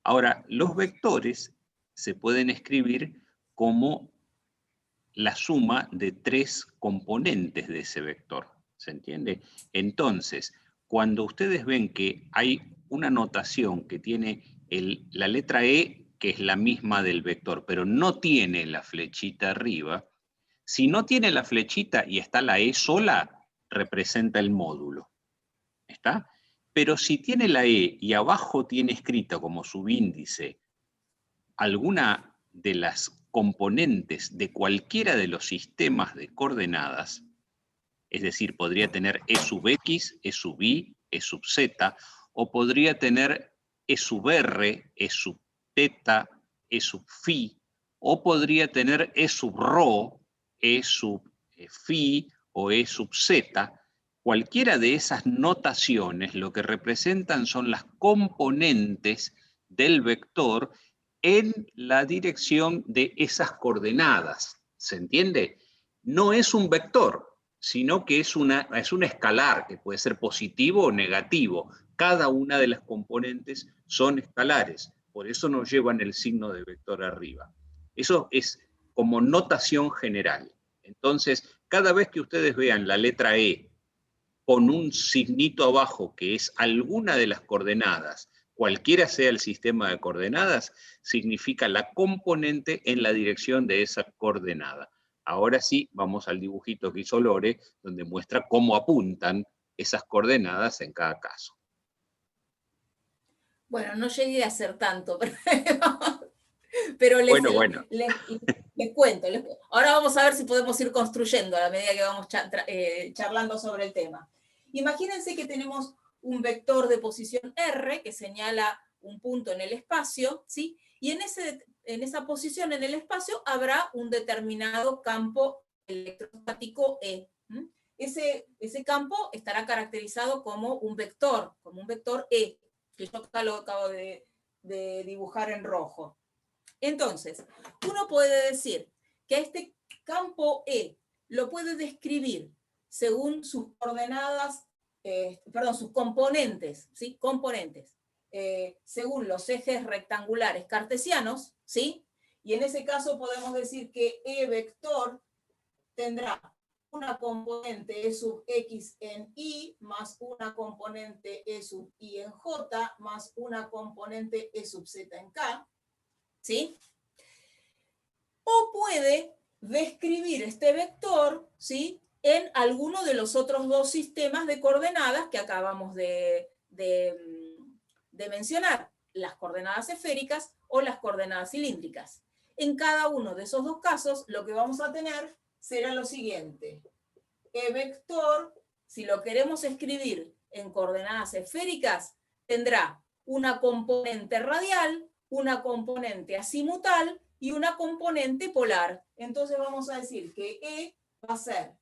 Ahora, los vectores se pueden escribir como la suma de 3 componentes de ese vector, ¿se entiende? Entonces, cuando ustedes ven que hay una notación que tiene la letra E, que es la misma del vector, pero no tiene la flechita arriba, si no tiene la flechita y está la E sola, representa el módulo. ¿Está? Pero si tiene la E y abajo tiene escrita como subíndice alguna de las componentes de cualquiera de los sistemas de coordenadas, es decir, podría tener E sub X, E sub Y, E sub Z, o podría tener E sub R, E sub teta, E sub phi, o podría tener E sub rho, E sub phi o E sub Z. Cualquiera de esas notaciones lo que representan son las componentes del vector en la dirección de esas coordenadas. ¿Se entiende? No es un vector, sino que es un escalar, que puede ser positivo o negativo. Cada una de las componentes son escalares, por eso nos llevan el signo de vector arriba. Eso es como notación general. Entonces, cada vez que ustedes vean la letra E con un signito abajo que es alguna de las coordenadas, cualquiera sea el sistema de coordenadas, significa la componente en la dirección de esa coordenada. Ahora sí, vamos al dibujito que hizo Lore, donde muestra cómo apuntan esas coordenadas en cada caso. Bueno, no llegué a hacer tanto, pero les cuento. Ahora vamos a ver si podemos ir construyendo a la medida que vamos charlando sobre el tema. Imagínense que tenemos un vector de posición R que señala un punto en el espacio, ¿sí? Y en esa posición en el espacio habrá un determinado campo electrostático E. Ese campo estará caracterizado como un vector E, que yo acá lo acabo de dibujar en rojo. Entonces, uno puede decir que a este campo E lo puede describir según sus coordenadas, sus componentes, ¿sí? Componentes, según los ejes rectangulares cartesianos, ¿sí? Y en ese caso podemos decir que E vector tendrá una componente E sub X en Y, más una componente E sub Y en J, más una componente E sub Z en K, ¿sí? O puede describir este vector, ¿sí?, en alguno de los otros dos sistemas de coordenadas que acabamos de mencionar, las coordenadas esféricas o las coordenadas cilíndricas. En cada uno de esos dos casos, lo que vamos a tener será lo siguiente. E vector, si lo queremos escribir en coordenadas esféricas, tendrá una componente radial, una componente azimutal y una componente polar. Entonces vamos a decir que E va a ser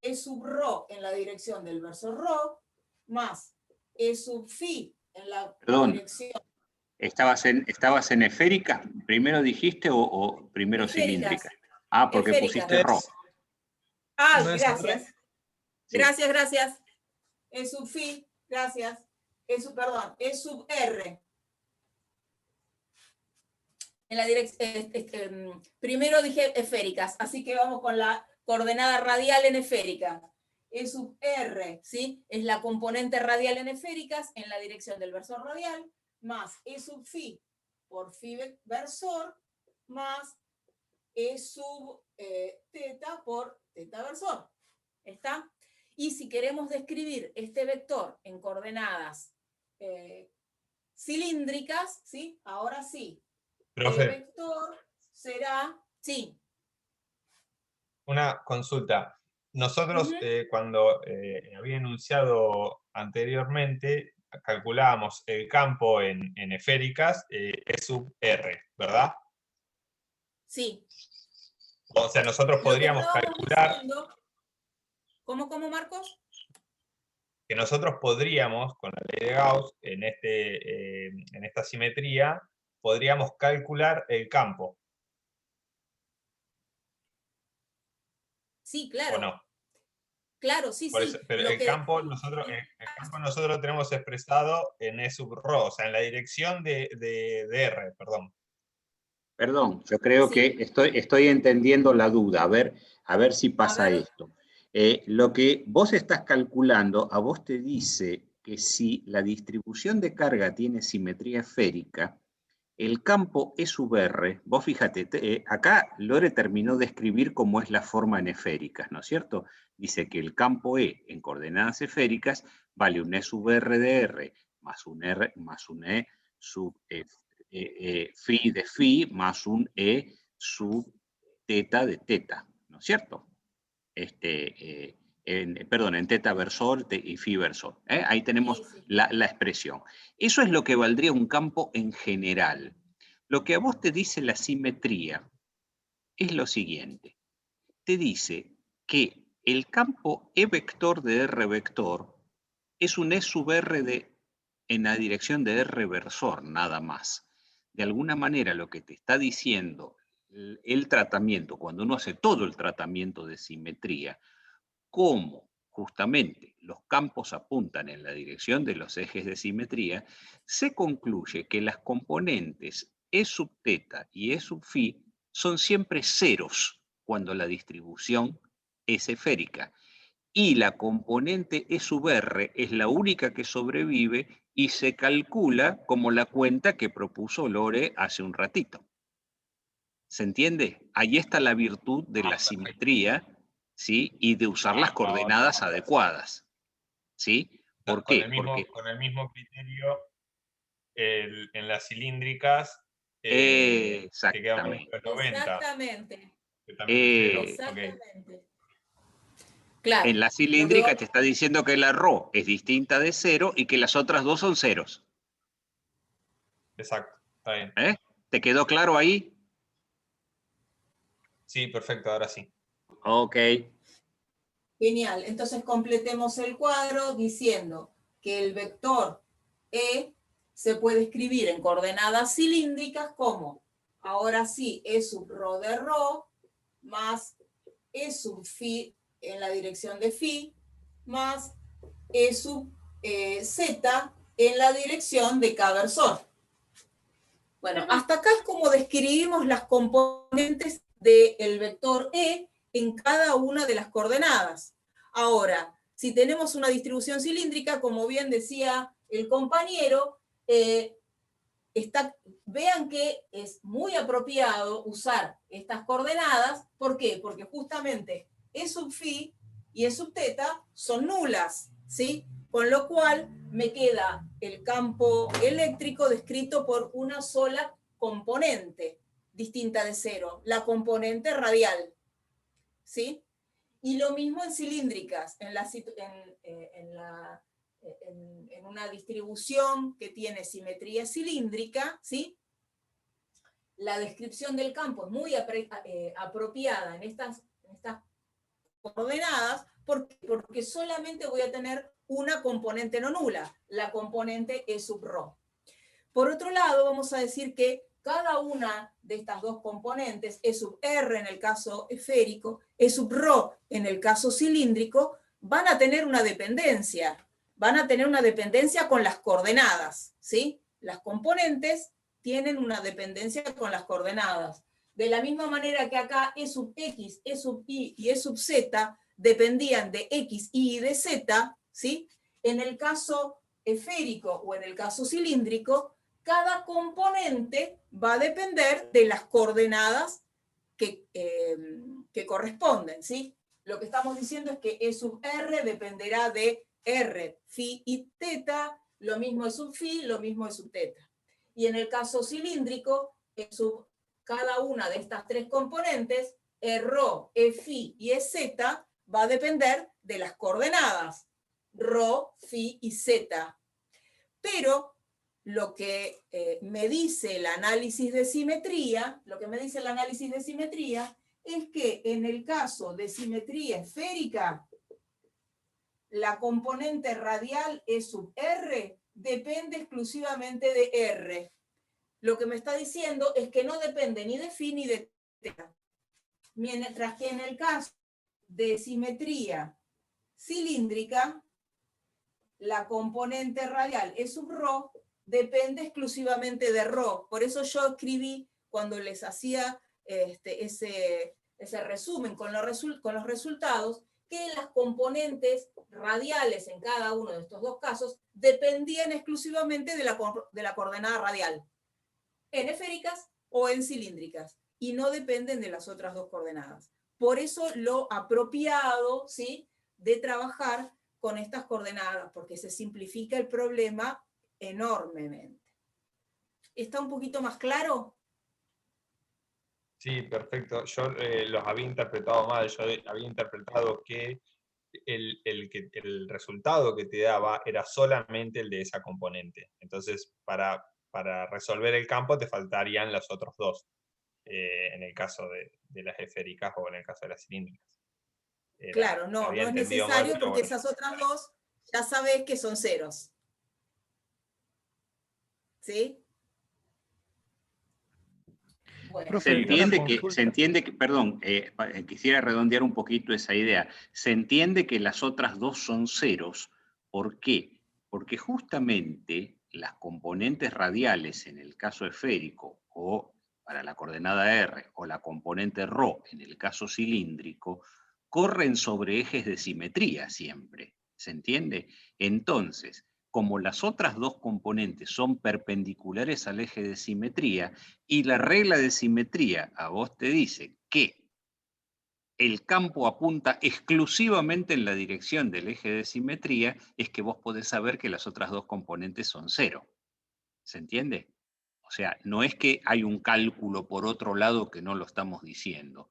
E sub ρ en la dirección del versor ρ, más E sub phi en la Perdón. dirección... ¿Estabas en esférica? ¿Primero dijiste o primero Esféricas. cilíndrica? Ah, porque Esféricas. pusiste ρ. Ah, ¿No es gracias. Sí. Gracias, gracias. E sub phi, gracias. Perdón, E sub R. En la dirección, primero dije esféricas, así que vamos con la coordenada radial en esféricas. E sub R, ¿sí? Es la componente radial en esféricas en la dirección del versor radial, más E sub phi por phi versor, más E sub teta por teta versor. ¿Está? Y si queremos describir este vector en coordenadas cilíndricas, ¿sí? Ahora sí. Profe, El vector será, sí. una consulta. Nosotros, Ujú. cuando había enunciado anteriormente, calculábamos el campo en esféricas, E sub R, ¿verdad? Sí. O sea, nosotros Lo que podríamos estábamos calcular diciendo, ¿cómo, Marcos? que nosotros podríamos, con la ley de Gauss, en esta simetría, podríamos calcular el campo, Sí, ¿o claro. no? Claro, sí, Por sí. eso, pero Lo el que campo nosotros lo tenemos expresado en E sub ρ, o sea, en la dirección de R, perdón. Perdón, yo creo Sí. que estoy entendiendo la duda. A ver si pasa ver. esto. Lo que vos estás calculando, a vos te dice que si la distribución de carga tiene simetría esférica, el campo E sub R, vos fíjate, acá Lore terminó de escribir cómo es la forma en esféricas, ¿no es cierto? Dice que el campo E en coordenadas esféricas vale un E sub R de R más un E sub phi de phi más un E sub teta de teta, ¿no es cierto? Perdón, en teta versor y phi versor. Ahí tenemos Sí. la expresión. Eso es lo que valdría un campo en general. Lo que a vos te dice la simetría es lo siguiente. Te dice que el campo E vector de R vector es un E sub R en la dirección de R versor, nada más. De alguna manera lo que te está diciendo el tratamiento, cuando uno hace todo el tratamiento de simetría, como justamente los campos apuntan en la dirección de los ejes de simetría, se concluye que las componentes E sub teta y E sub phi son siempre ceros cuando la distribución es esférica. Y la componente E sub R es la única que sobrevive y se calcula como la cuenta que propuso Lore hace un ratito. ¿Se entiende? Ahí está la virtud de la simetría, ¿sí? Y de usar las coordenadas adecuadas, ¿sí? ¿Por Con qué? el Porque mismo criterio, en las cilíndricas, que quedan exactamente. por 90, Exactamente. que también es cero. Exactamente. Claro. En la cilíndrica te está diciendo que la ρ es distinta de 0 y que las otras dos son ceros. Exacto, está bien. ¿Te quedó claro ahí? Sí, perfecto, ahora sí. Ok. Genial. Entonces completemos el cuadro diciendo que el vector E se puede escribir en coordenadas cilíndricas como, ahora sí, E sub ρ de ρ más E sub phi en la dirección de phi más E sub z en la dirección de K versor. Bueno, hasta acá es como describimos las componentes del vector E en cada una de las coordenadas. Ahora, si tenemos una distribución cilíndrica, como bien decía el compañero, vean que es muy apropiado usar estas coordenadas. ¿Por qué? Porque justamente E sub phi y E sub teta son nulas, ¿sí? Con lo cual me queda el campo eléctrico descrito por una sola componente distinta de cero, la componente radial, ¿sí? Y lo mismo en cilíndricas, en una distribución que tiene simetría cilíndrica, ¿sí? La descripción del campo es muy apropiada en estas coordenadas. ¿Por qué? Porque solamente voy a tener una componente no nula, la componente E sub ρ. Por otro lado, vamos a decir que cada una de estas dos componentes, E sub R en el caso esférico, E sub ρ en el caso cilíndrico, van a tener una dependencia. Van a tener una dependencia con las coordenadas, ¿sí? Las componentes tienen una dependencia con las coordenadas. De la misma manera que acá E sub X, E sub Y y E sub Z dependían de X, Y y de Z, ¿sí? En el caso esférico o en el caso cilíndrico, cada componente va a depender de las coordenadas que corresponden, ¿sí? Lo que estamos diciendo es que E sub R dependerá de R, phi y teta, lo mismo E sub phi, lo mismo E sub teta. Y en el caso cilíndrico, cada una de estas tres componentes, E rho, E phi y E zeta, va a depender de las coordenadas, rho, phi y zeta. Pero lo que me dice el análisis de simetría, es que en el caso de simetría esférica, la componente radial E sub R depende exclusivamente de R. Lo que me está diciendo es que no depende ni de phi ni de teta. Mientras que en el caso de simetría cilíndrica, la componente radial E sub ρ depende exclusivamente de ρ. Por eso yo escribí, cuando les hacía ese resumen con los resultados, que las componentes radiales en cada uno de estos dos casos dependían exclusivamente de la coordenada radial, en esféricas o en cilíndricas, y no dependen de las otras dos coordenadas. Por eso lo apropiado, ¿sí?, de trabajar con estas coordenadas, porque se simplifica el problema enormemente. ¿Está un poquito más claro? Sí, perfecto. Yo los había interpretado mal. Yo había interpretado que el resultado que te daba era solamente el de esa componente. Entonces, para resolver el campo te faltarían los otros dos, en el caso de las esféricas o en el caso de las cilíndricas. Claro, no es necesario mal, porque bueno, esas otras dos ya sabes que son ceros. ¿Sí? Bueno. Se entiende que, perdón, quisiera redondear un poquito esa idea. Se entiende que las otras dos son ceros. ¿Por qué? Porque justamente las componentes radiales en el caso esférico o para la coordenada R o la componente ρ en el caso cilíndrico corren sobre ejes de simetría siempre. ¿Se entiende? Entonces, como las otras dos componentes son perpendiculares al eje de simetría, y la regla de simetría a vos te dice que el campo apunta exclusivamente en la dirección del eje de simetría, es que vos podés saber que las otras dos componentes son cero. ¿Se entiende? O sea, no es que hay un cálculo por otro lado que no lo estamos diciendo.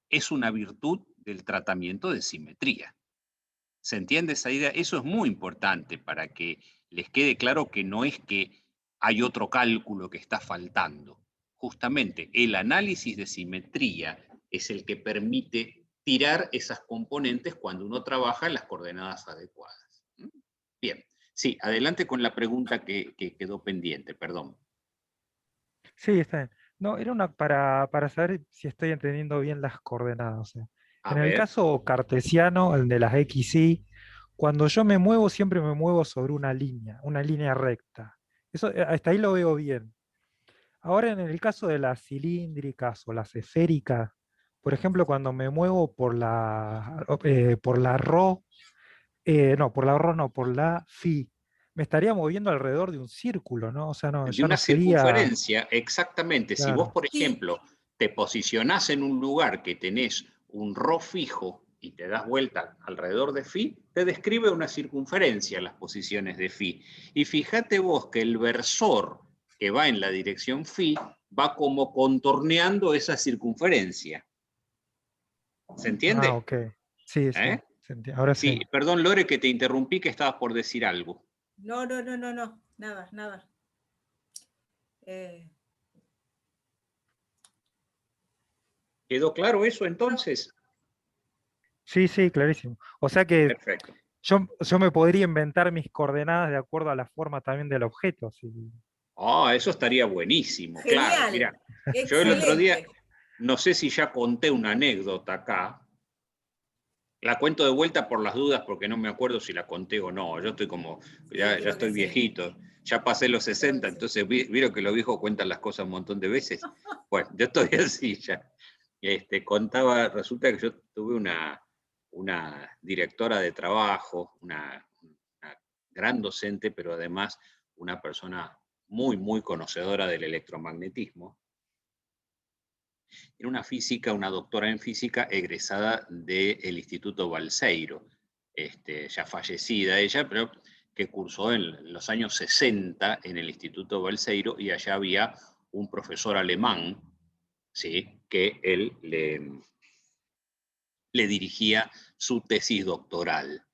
Es una virtud del tratamiento de simetría. ¿Se entiende esa idea? Eso es muy importante para que les quede claro que no es que hay otro cálculo que está faltando. Justamente el análisis de simetría es el que permite tirar esas componentes cuando uno trabaja en las coordenadas adecuadas. Bien, sí, adelante con la pregunta que quedó pendiente, perdón. Sí, está bien. No, era para saber si estoy entendiendo bien las coordenadas. O sea, en el caso cartesiano, el de las x, y, cuando yo me muevo, siempre me muevo sobre una línea recta. Eso, hasta ahí lo veo bien. Ahora, en el caso de las cilíndricas o las esféricas, por ejemplo, cuando me muevo por la ρ, por la phi, me estaría moviendo alrededor de un círculo, ¿no? O sea, no, de una circunferencia, exactamente. Claro. Si vos, por ejemplo, te posicionás en un lugar que tenés un ρ fijo y te das vuelta alrededor de phi, te describe una circunferencia las posiciones de phi. Y fíjate vos que el versor que va en la dirección phi va como contorneando esa circunferencia. ¿Se entiende? Ah, ok. Sí, sí. Ahora sí. Sí, perdón, Lore, que te interrumpí, que estabas por decir algo. No, nada. ¿Quedó claro eso entonces? Sí, sí, clarísimo. O sea que Perfecto. yo me podría inventar mis coordenadas de acuerdo a la forma también del objeto. Sí. Eso estaría buenísimo, claro. Genial, Mira, yo el otro día, excelente. no sé si ya conté una anécdota acá. La cuento de vuelta por las dudas porque no me acuerdo si la conté o no. Yo estoy como, Sí, ya creo que estoy sí, viejito, ya pasé los creo 60, que sí. entonces vieron que los viejos cuentan las cosas un montón de veces. Bueno, yo estoy así ya. Contaba, resulta que yo tuve una directora de trabajo, una gran docente, pero además una persona muy, muy conocedora del electromagnetismo. Era una física, una doctora en física egresada del Instituto Balseiro, ya fallecida ella, pero que cursó en los años 60 en el Instituto Balseiro, y allá había un profesor alemán, ¿sí?, que él le dirigía su tesis doctoral.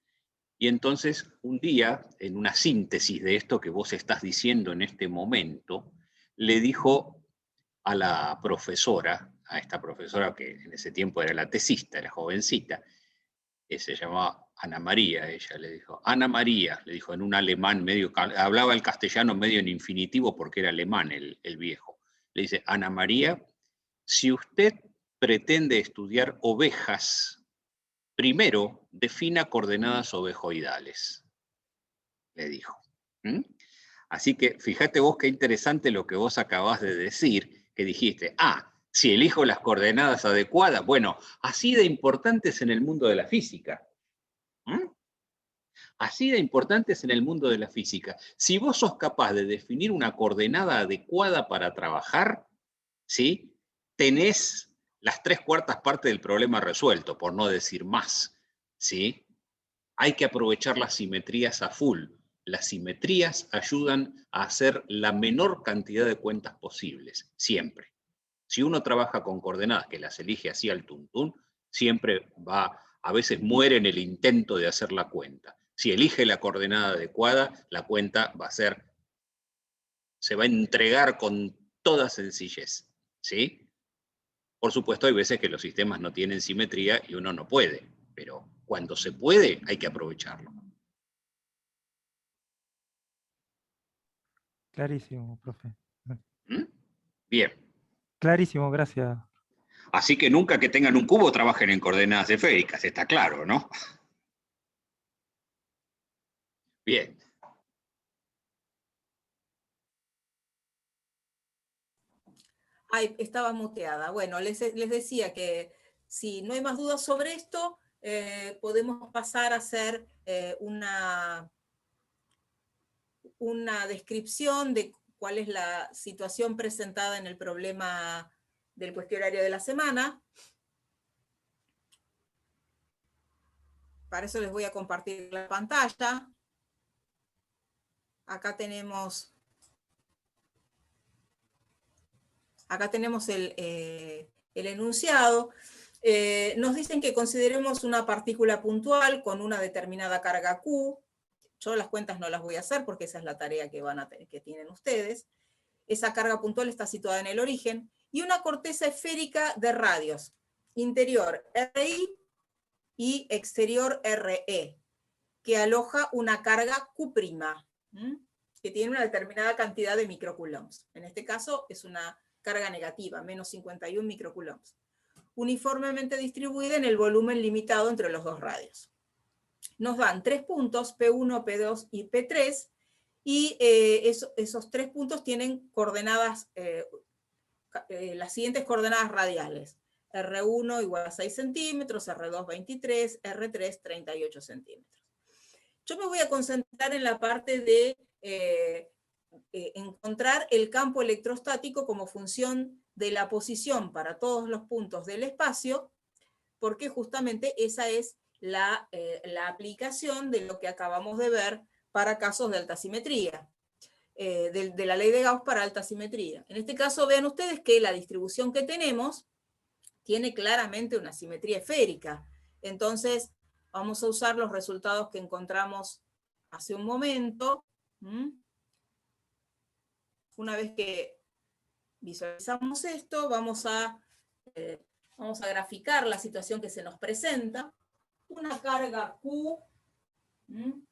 Y entonces, un día, en una síntesis de esto que vos estás diciendo en este momento, le dijo a la profesora, a esta profesora que en ese tiempo era la tesista, era jovencita, que se llamaba Ana María, ella le dijo, Ana María, le dijo en un alemán medio, hablaba el castellano medio en infinitivo porque era alemán el viejo. Le dice, Ana María, si usted pretende estudiar ovejas, primero defina coordenadas ovejoidales, le dijo. ¿Mm? Así que fíjate vos qué interesante lo que vos acabás de decir, que dijiste, si elijo las coordenadas adecuadas, bueno, así de importantes en el mundo de la física. ¿Mm? Así de importantes en el mundo de la física. Si vos sos capaz de definir una coordenada adecuada para trabajar, ¿sí?, tenés las 3/4 partes del problema resuelto, por no decir más, ¿sí? Hay que aprovechar las simetrías a full. Las simetrías ayudan a hacer la menor cantidad de cuentas posibles, siempre. Si uno trabaja con coordenadas que las elige así al tuntún, siempre a veces muere en el intento de hacer la cuenta. Si elige la coordenada adecuada, la cuenta se va a entregar con toda sencillez, ¿sí? Por supuesto, hay veces que los sistemas no tienen simetría y uno no puede, pero cuando se puede, hay que aprovecharlo. Clarísimo, profe. ¿Mm? Bien. Clarísimo, gracias. Así que nunca que tengan un cubo trabajen en coordenadas esféricas, está claro, ¿no? Bien. Ay, estaba muteada. Bueno, les decía que si no hay más dudas sobre esto, podemos pasar a hacer una descripción de cuál es la situación presentada en el problema del cuestionario de la semana. Para eso les voy a compartir la pantalla. Acá tenemos el enunciado. Nos dicen que consideremos una partícula puntual con una determinada carga Q. Yo las cuentas no las voy a hacer porque esa es la tarea que tienen ustedes. Esa carga puntual está situada en el origen. Y una corteza esférica de radios. Interior RI y exterior RE, que aloja una carga Q', que tiene una determinada cantidad de microcoulombs. En este caso es una carga negativa, menos 51 microcoulombs. Uniformemente distribuida en el volumen limitado entre los dos radios. Nos dan 3 puntos, P1, P2 y P3, y esos 3 puntos tienen coordenadas, las siguientes coordenadas radiales. R1 igual a 6 centímetros, R2 23, R3 38 centímetros. Yo me voy a concentrar en la parte de encontrar el campo electrostático como función de la posición para todos los puntos del espacio, porque justamente esa es la aplicación de lo que acabamos de ver para casos de alta simetría, de la ley de Gauss para alta simetría. En este caso, vean ustedes que la distribución que tenemos tiene claramente una simetría esférica. Entonces, vamos a usar los resultados que encontramos hace un momento. Una vez que visualizamos esto, vamos a graficar la situación que se nos presenta. una carga Q en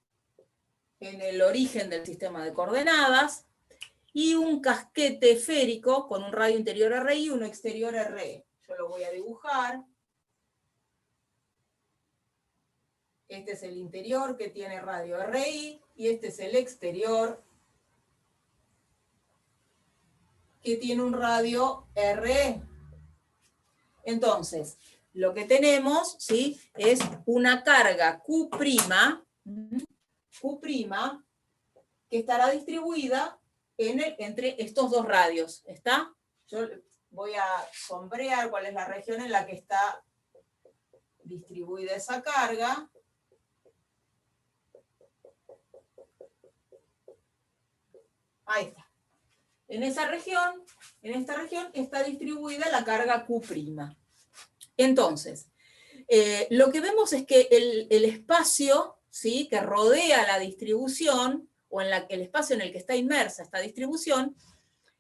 el origen del sistema de coordenadas, y un casquete esférico con un radio interior RI y uno exterior RE. Yo lo voy a dibujar. Este es el interior que tiene radio RI, y este es el exterior que tiene un radio RE. Entonces, lo que tenemos, ¿sí?, es una carga Q', que estará distribuida entre estos dos radios. ¿Está? Yo voy a sombrear cuál es la región en la que está distribuida esa carga. Ahí está. En esta región está distribuida la carga Q'. Entonces, lo que vemos es que el espacio, ¿sí?, que rodea la distribución, o el espacio en el que está inmersa esta distribución,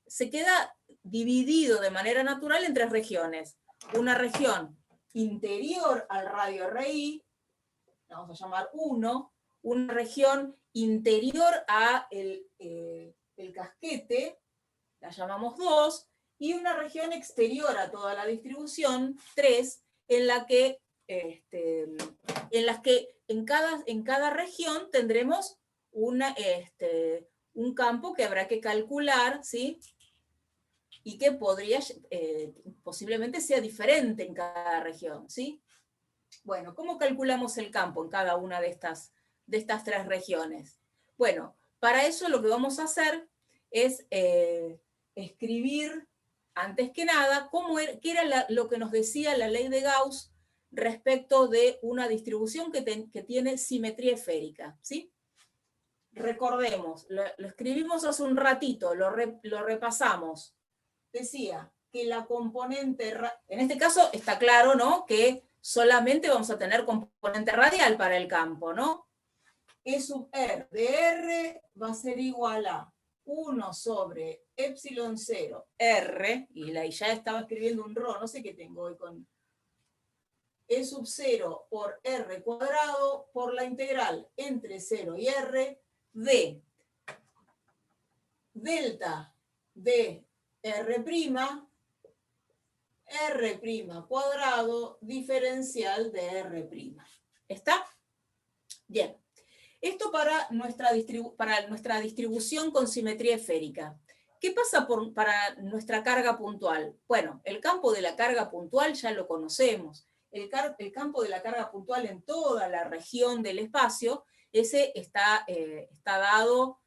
se queda dividido de manera natural en tres regiones. Una región interior al radio RI, la vamos a llamar 1, una región interior a el casquete, la llamamos 2, y una región exterior a toda la distribución, 3, en las que en cada región tendremos un campo que habrá que calcular, ¿sí?, y que podría, posiblemente sea diferente en cada región, ¿sí? Bueno, ¿cómo calculamos el campo en cada una de estas tres regiones? Bueno, para eso lo que vamos a hacer es escribir, antes que nada, qué era lo que nos decía la ley de Gauss respecto de una distribución que tiene simetría esférica, ¿sí? Recordemos, lo escribimos hace un ratito, lo repasamos. Decía que la componente, en este caso está claro, ¿no?, que solamente vamos a tener componente radial para el campo, ¿no? E sub R de R va a ser igual a 1 sobre epsilon 0 R, y ya estaba escribiendo un ρ, no sé qué tengo hoy con E sub 0 por R cuadrado por la integral entre 0 y R de delta de R' cuadrado diferencial de R'. ¿Está? Bien. Esto para nuestra distribución con simetría esférica. ¿Qué pasa para nuestra carga puntual? Bueno, el campo de la carga puntual ya lo conocemos. El campo de la carga puntual en toda la región del espacio, ese está dado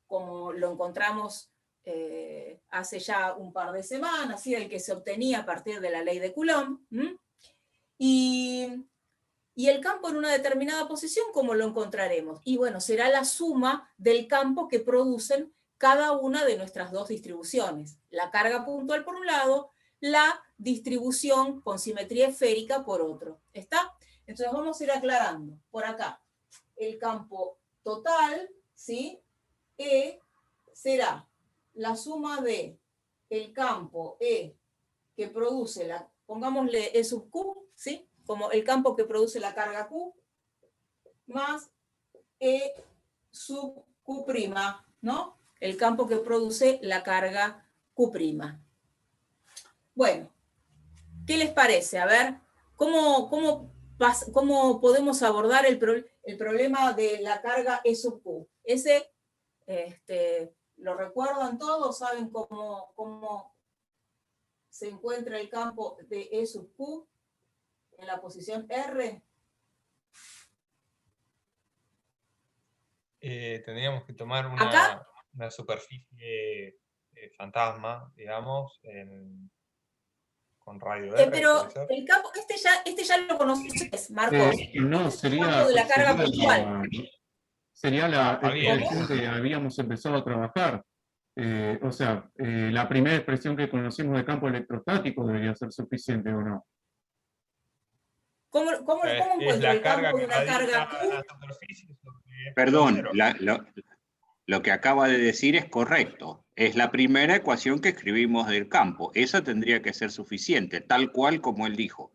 como lo encontramos hace ya un par de semanas, ¿sí?, el que se obtenía a partir de la ley de Coulomb. Y el campo en una determinada posición, ¿cómo lo encontraremos? Y bueno, será la suma del campo que producen cada una de nuestras dos distribuciones. La carga puntual por un lado, la distribución con simetría esférica por otro. ¿Está? Entonces vamos a ir aclarando. Por acá, el campo total, ¿sí?, E será la suma de el campo E que produce pongámosle E sub Q, ¿sí?, como el campo que produce la carga Q, más E sub Q', ¿no?, el campo que produce la carga Q'. Bueno, ¿qué les parece? A ver, ¿cómo podemos abordar el problema de la carga E sub Q? Ese, ¿lo recuerdan todos? ¿Saben cómo se encuentra el campo de E sub Q en la posición R? Tendríamos que tomar una superficie fantasma, digamos, con radio R. Pero el campo, este ya lo conoces, Marcos. No, sería el campo de la carga puntual. Sería la expresión que habíamos empezado a trabajar. O sea, la primera expresión que conocimos de campo electrostático debería ser suficiente, ¿o no? ¿Cómo encuentro el campo de una carga Q? Perdón, lo que acaba de decir es correcto. Es la primera ecuación que escribimos del campo. Esa tendría que ser suficiente, tal cual como él dijo.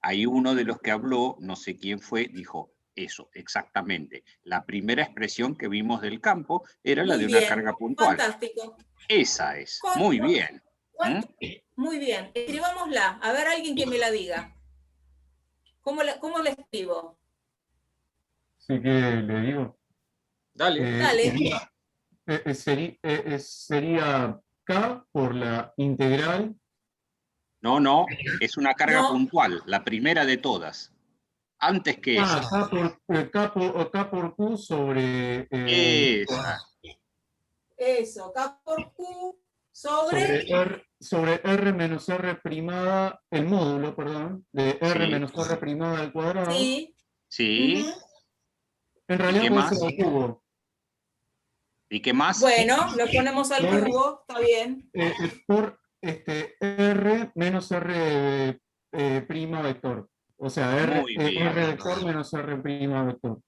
Hay uno de los que habló, no sé quién fue, dijo eso, exactamente. La primera expresión que vimos del campo era la de una carga puntual. Fantástico. Esa es, muy bien. Muy bien, escribámosla. A ver, alguien que me la diga. ¿Cómo la escribo? Sí, que le digo. Dale. Dale. Sería K por la integral. No, es una carga puntual, la primera de todas. Antes que eso. K por Q sobre... Esa. Eso, K por Q sobre R menos R primada, el módulo, perdón, de R menos R primada al cuadrado. Sí. En realidad puede ser al cubo. ¿Y qué más? Bueno, lo ponemos al cubo, está bien. Por R menos R prima vector. O sea, R vector menos R prima vector.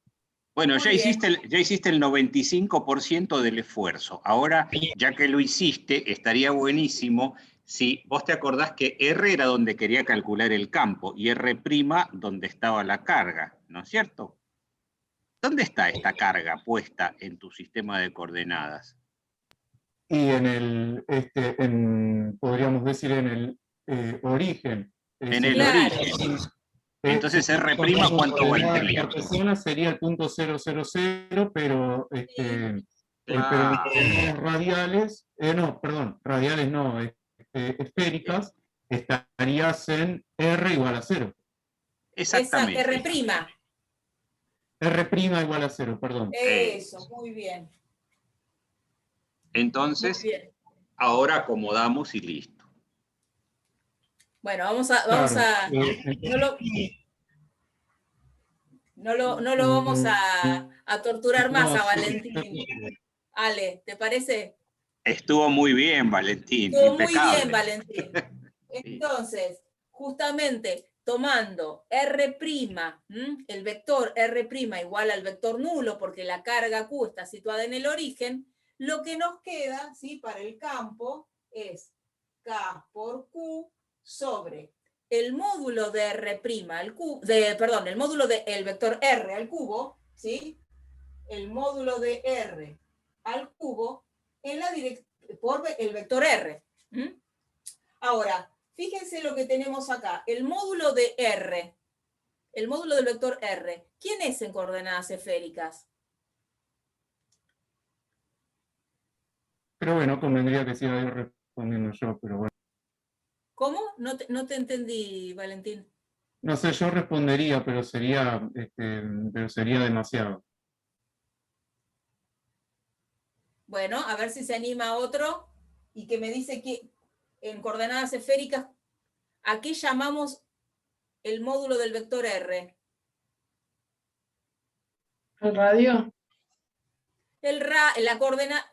Bueno, ya hiciste el 95% del esfuerzo. Ahora, ya que lo hiciste, estaría buenísimo si vos te acordás que R era donde quería calcular el campo y R' donde estaba la carga, ¿no es cierto? ¿Dónde está esta carga puesta en tu sistema de coordenadas? Y en el, podríamos decir, en el origen. En el origen. Entonces R' ¿cuánto valdría? Sería el punto 000, pero radiales, radiales no, esféricas, estarías en R igual a 0. Exactamente. R'. R' igual a 0, perdón. Eso, muy bien. Entonces, muy bien. Ahora acomodamos y listo. Bueno, vamos a no lo vamos a torturar más a Valentín. Ale, ¿te parece? Estuvo muy bien, Valentín. Estuvo impecable. muy bien, Valentín. Entonces, justamente tomando R', el vector R' igual al vector nulo, porque la carga Q está situada en el origen, lo que nos queda, ¿sí?, para el campo es K por Q sobre el módulo de R' al cubo, el módulo del vector R al cubo, ¿sí?, el módulo de R al cubo en la por el vector R. Ahora, fíjense lo que tenemos acá. El módulo de R, el módulo del vector R, ¿quién es en coordenadas esféricas? Pero bueno, convendría que siga yo respondiendo yo, pero bueno. ¿Cómo? No te entendí, Valentín. No sé, yo respondería, pero sería demasiado. Bueno, a ver si se anima otro y que me dice que en coordenadas esféricas, ¿a qué llamamos el módulo del vector R? ¿El radio?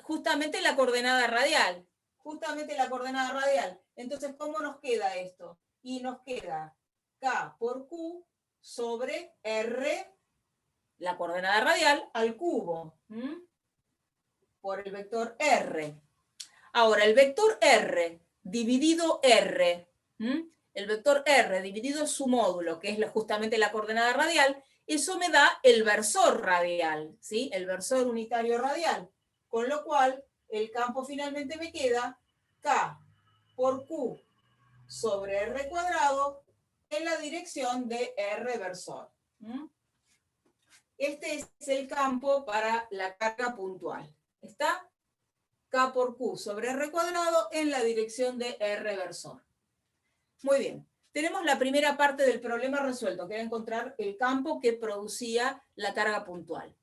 Justamente la coordenada radial. Justamente la coordenada radial. Entonces, ¿cómo nos queda esto? Y nos queda K por Q sobre R, la coordenada radial, al cubo. Por el vector R. Ahora, el vector R dividido R, el vector R dividido su módulo, que es justamente la coordenada radial, eso me da el versor radial, ¿sí? El versor unitario radial. Con lo cual, el campo finalmente me queda K por Q sobre R cuadrado en la dirección de R versor. Este es el campo para la carga puntual. ¿Está? K por Q sobre R cuadrado en la dirección de R versor. Muy bien. Tenemos la primera parte del problema resuelto, que era encontrar el campo que producía la carga puntual.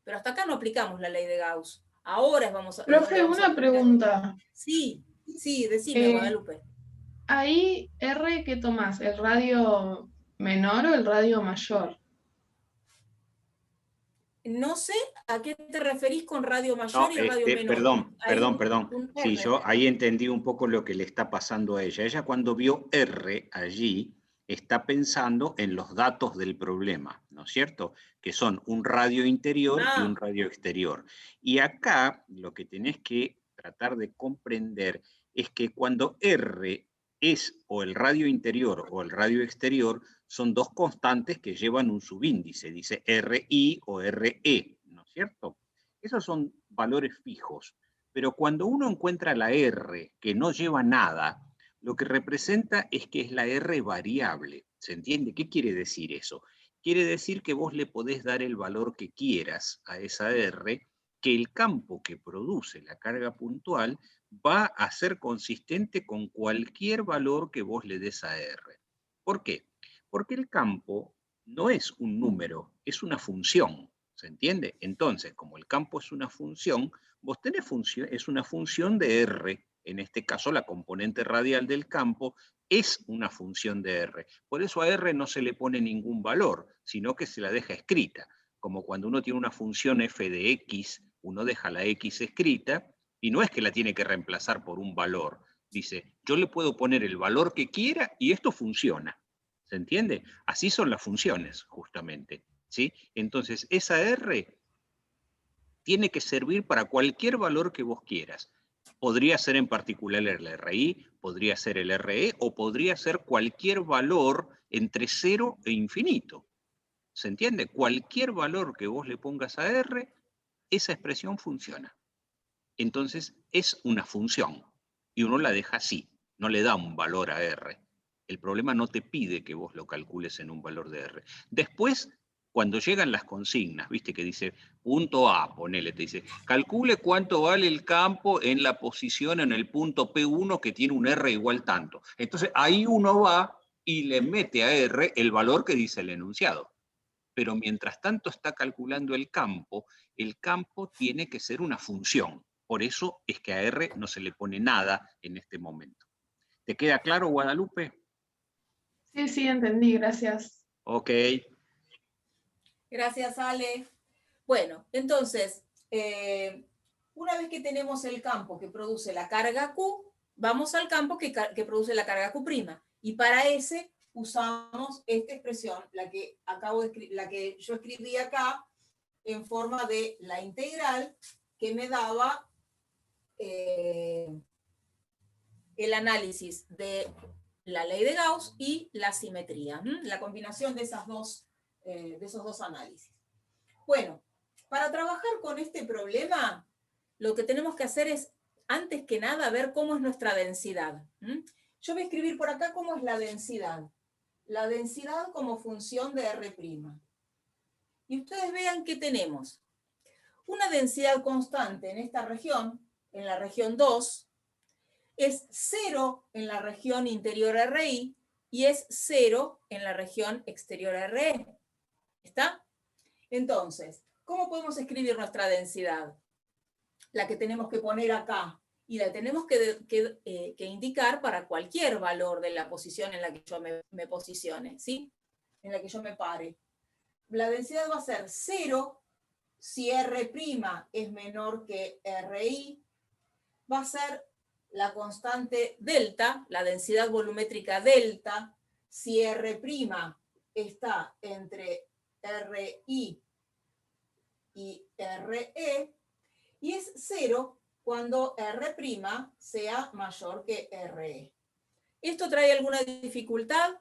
Pero hasta acá no aplicamos la ley de Gauss. Ahora vamos a... Profe, una pregunta. Sí, decime, Guadalupe. Ahí, R, ¿qué tomás? ¿El radio menor o el radio mayor? No sé a qué te referís con radio mayor y radio menor. Perdón. Sí, yo ahí entendí un poco lo que le está pasando a ella. Ella cuando vio R allí, está pensando en los datos del problema, ¿no es cierto? Que son un radio interior y un radio exterior. Y acá lo que tenés que tratar de comprender es que cuando R es o el radio interior o el radio exterior, son dos constantes que llevan un subíndice, dice RI o RE, ¿no es cierto? Esos son valores fijos, pero cuando uno encuentra la R que no lleva nada, lo que representa es que es la R variable. ¿Se entiende? ¿Qué quiere decir eso? Quiere decir que vos le podés dar el valor que quieras a esa R, que el campo que produce la carga puntual va a ser consistente con cualquier valor que vos le des a R. ¿Por qué? Porque el campo no es un número, es una función. ¿Se entiende? Entonces, como el campo es una función, vos tenés es una función de R. En este caso, la componente radial del campo es una función de R. Por eso a R no se le pone ningún valor, sino que se la deja escrita. Como cuando uno tiene una función f de x, uno deja la x escrita, y no es que la tiene que reemplazar por un valor. Dice, yo le puedo poner el valor que quiera y esto funciona. ¿Se entiende? Así son las funciones, justamente. ¿Sí? Entonces, esa R tiene que servir para cualquier valor que vos quieras. Podría ser en particular el RI, podría ser el RE, o podría ser cualquier valor entre 0 e infinito. ¿Se entiende? Cualquier valor que vos le pongas a R, esa expresión funciona. Entonces, es una función, y uno la deja así, no le da un valor a R. El problema no te pide que vos lo calcules en un valor de R. Después, cuando llegan las consignas, viste que dice punto A, ponele, te dice, calcule cuánto vale el campo en la posición en el punto P1 que tiene un R igual tanto. Entonces, ahí uno va y le mete a R el valor que dice el enunciado. Pero mientras tanto está calculando el campo tiene que ser una función. Por eso es que a R no se le pone nada en este momento. ¿Te queda claro, Guadalupe? Sí, sí, entendí, gracias. Ok. Gracias, Ale. Bueno, entonces, una vez que tenemos el campo que produce la carga Q, vamos al campo que produce la carga Q'. Y para ese usamos esta expresión, la que yo escribí acá, en forma de la integral que me daba el análisis de la ley de Gauss y la simetría, la combinación de esos dos análisis. Bueno, para trabajar con este problema, lo que tenemos que hacer es, antes que nada, ver cómo es nuestra densidad. Yo voy a escribir por acá cómo es la densidad. La densidad como función de R'. Y ustedes vean que tenemos una densidad constante en esta región, en la región 2, es 0 en la región interior RI y es 0 en la región exterior RE. ¿Está? Entonces, ¿cómo podemos escribir nuestra densidad? La que tenemos que poner acá y la tenemos que indicar para cualquier valor de la posición en la que yo me posicione, ¿sí? En la que yo me pare. La densidad va a ser 0 si R' es menor que RI, va a ser la constante delta, la densidad volumétrica delta, si R' está entre RI y RE, y es 0 cuando R' sea mayor que RE. ¿Esto trae alguna dificultad?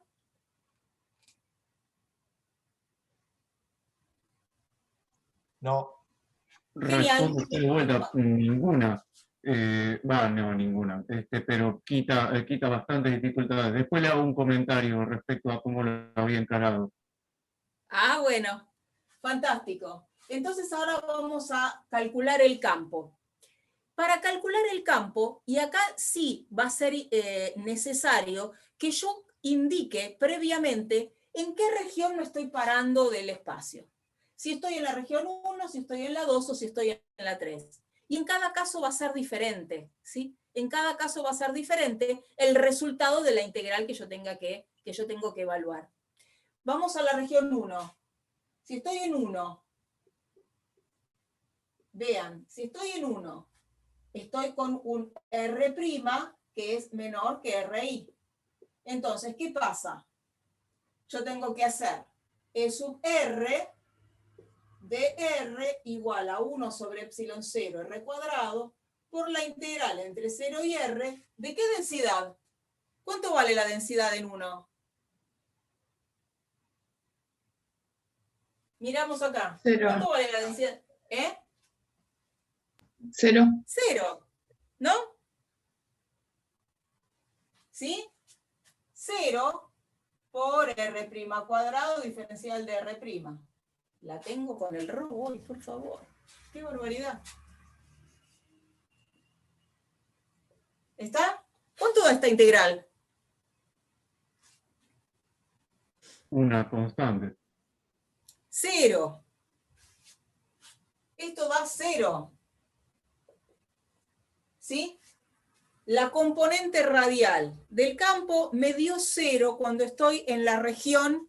No. Respondo de vuelta, ninguna. No, ninguna. Pero quita bastantes dificultades. Después le hago un comentario respecto a cómo lo había encarado. Ah, bueno. Fantástico. Entonces ahora vamos a calcular el campo. Para calcular el campo, y acá sí va a ser necesario que yo indique previamente en qué región me estoy parando del espacio. Si estoy en la región 1, si estoy en la 2 o si estoy en la 3. Y en cada caso va a ser diferente, ¿sí? En cada caso va a ser diferente el resultado de la integral que yo tengo que evaluar. Vamos a la región 1. Si estoy en 1, vean, si estoy en 1, estoy con un R' que es menor que RI. Entonces, ¿qué pasa? Yo tengo que hacer E sub R de R igual a 1 sobre epsilon 0 R cuadrado por la integral entre 0 y R. ¿De qué densidad? ¿Cuánto vale la densidad en 1? Miramos acá. 0. ¿Cuánto vale la densidad? 0. 0, ¿no? ¿Sí? 0 por R' cuadrado diferencial de R'. La tengo con el robo hoy, por favor. ¡Qué barbaridad! ¿Está? ¿Cuánto da esta integral? Una constante. 0. Esto da 0. ¿Sí? La componente radial del campo me dio 0 cuando estoy en la región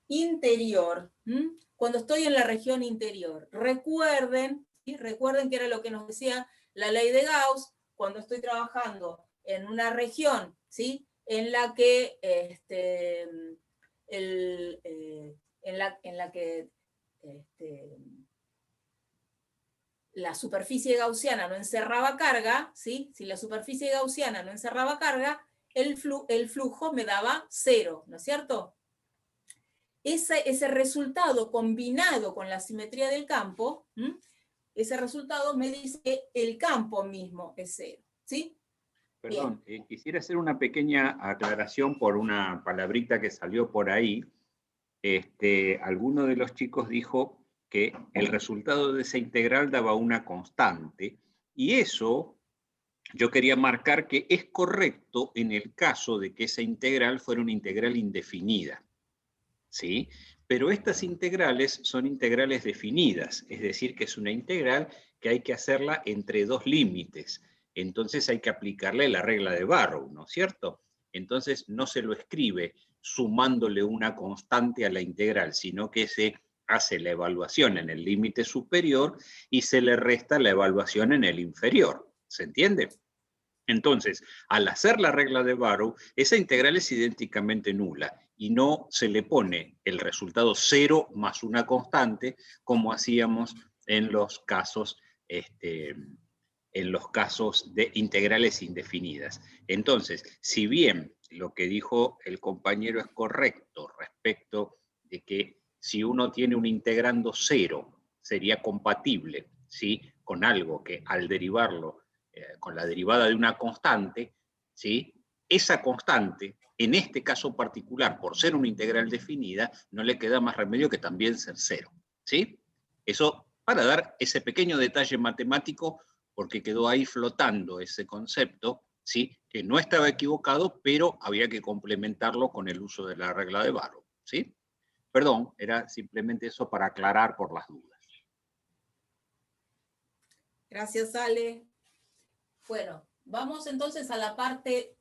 interior. Cuando estoy en la región interior. Recuerden, ¿sí? Recuerden que era lo que nos decía la ley de Gauss, cuando estoy trabajando en una región, ¿sí? En la que la superficie gaussiana no encerraba carga, ¿sí? Si la superficie gaussiana no encerraba carga, el flujo me daba 0, ¿no es cierto? Ese resultado combinado con la simetría del campo, ese resultado me dice que el campo mismo es 0, ¿sí? Perdón, quisiera hacer una pequeña aclaración por una palabrita que salió por ahí. Alguno de los chicos dijo que el resultado de esa integral daba una constante, y eso yo quería marcar que es correcto en el caso de que esa integral fuera una integral indefinida, ¿sí? Pero estas integrales son integrales definidas, es decir, que es una integral que hay que hacerla entre dos límites. Entonces hay que aplicarle la regla de Barrow, ¿no es cierto? Entonces no se lo escribe sumándole una constante a la integral, sino que se hace la evaluación en el límite superior y se le resta la evaluación en el inferior. ¿Se entiende? Entonces, al hacer la regla de Barrow, esa integral es idénticamente nula y no se le pone el resultado 0 más una constante, como hacíamos en los casos de integrales indefinidas. Entonces, si bien lo que dijo el compañero es correcto respecto de que si uno tiene un integrando 0, sería compatible, ¿sí?, con algo que al derivarlo con la derivada de una constante, ¿sí?, esa constante, en este caso particular, por ser una integral definida, no le queda más remedio que también ser 0, ¿sí? Eso para dar ese pequeño detalle matemático, porque quedó ahí flotando ese concepto, ¿sí?, que no estaba equivocado, pero había que complementarlo con el uso de la regla de Barrow, ¿sí? Perdón, era simplemente eso para aclarar por las dudas. Gracias, Ale. Bueno, vamos entonces a la parte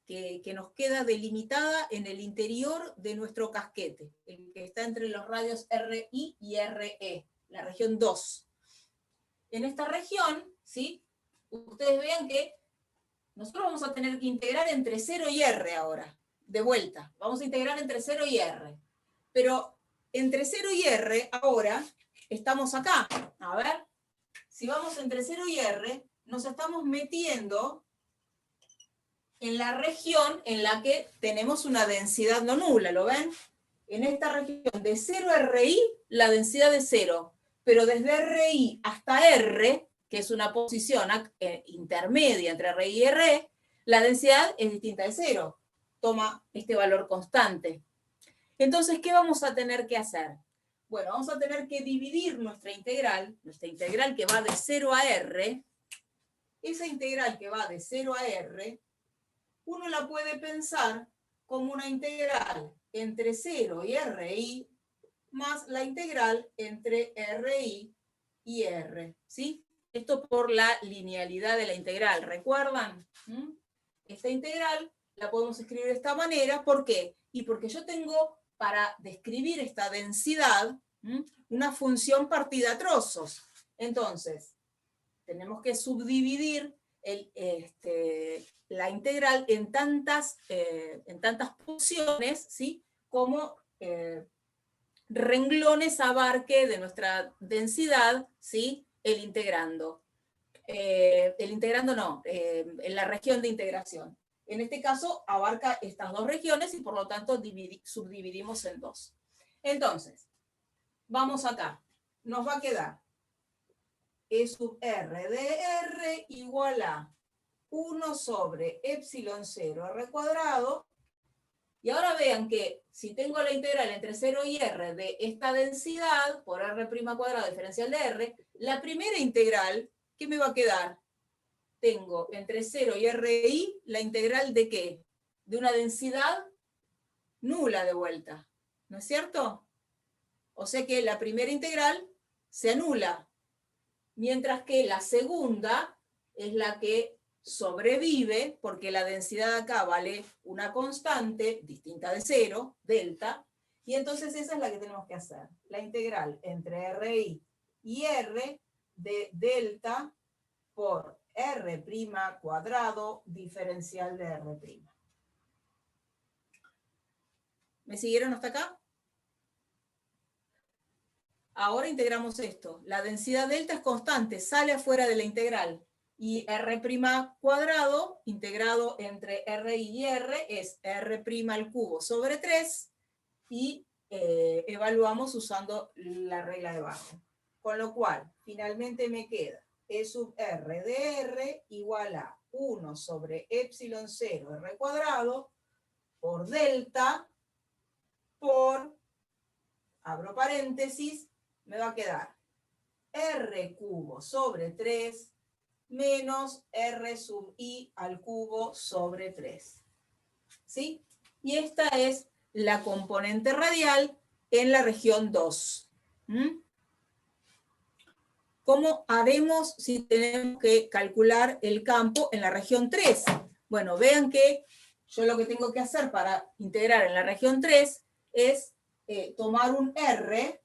que nos queda delimitada en el interior de nuestro casquete, el que está entre los radios RI y RE, la región 2. En esta región, ¿sí?, ustedes vean que nosotros vamos a tener que integrar entre 0 y R ahora, de vuelta. Vamos a integrar entre 0 y R. Pero entre 0 y R ahora estamos acá. A ver, si vamos entre 0 y R, nos estamos metiendo en la región en la que tenemos una densidad no nula, ¿lo ven? En esta región de 0 a RI, la densidad es 0, pero desde RI hasta R, que es una posición intermedia entre RI y RE, la densidad es distinta de 0, toma este valor constante. Entonces, ¿qué vamos a tener que hacer? Bueno, vamos a tener que dividir nuestra integral que va de 0 a R, esa integral que va de 0 a R, uno la puede pensar como una integral entre 0 y RI más la integral entre RI y R, ¿sí? Esto por la linealidad de la integral, ¿recuerdan? Esta integral la podemos escribir de esta manera, ¿por qué? Y porque yo tengo, para describir esta densidad, una función partida a trozos. Entonces, tenemos que subdividir la integral en tantas porciones, ¿sí?, como renglones abarque de nuestra densidad, ¿sí?, el integrando. En la región de integración. En este caso abarca estas dos regiones y por lo tanto subdividimos en dos. Entonces, vamos acá. Nos va a quedar E sub R de R igual a 1 sobre epsilon 0 R cuadrado. Y ahora vean que si tengo la integral entre 0 y R de esta densidad por R' cuadrado diferencial de R, la primera integral, ¿qué me va a quedar? Tengo entre 0 y RI la integral de ¿qué? De una densidad nula de vuelta, ¿no es cierto? O sea que la primera integral se anula, mientras que la segunda es la que sobrevive, porque la densidad acá vale una constante distinta de 0, delta, y entonces esa es la que tenemos que hacer. La integral entre RI y R de delta por R' cuadrado diferencial de R'. ¿Me siguieron hasta acá? Ahora integramos esto. La densidad delta es constante, sale afuera de la integral. Y R' cuadrado, integrado entre R y R, es R' al cubo sobre 3, y evaluamos usando la regla de Barrow. Con lo cual, finalmente me queda E sub R de R igual a 1 sobre epsilon 0 R cuadrado por delta por, abro paréntesis, me va a quedar R cubo sobre 3 menos R sub I al cubo sobre 3. ¿Sí? Y esta es la componente radial en la región 2. ¿Cómo haremos si tenemos que calcular el campo en la región 3? Bueno, vean que yo lo que tengo que hacer para integrar en la región 3 es tomar un R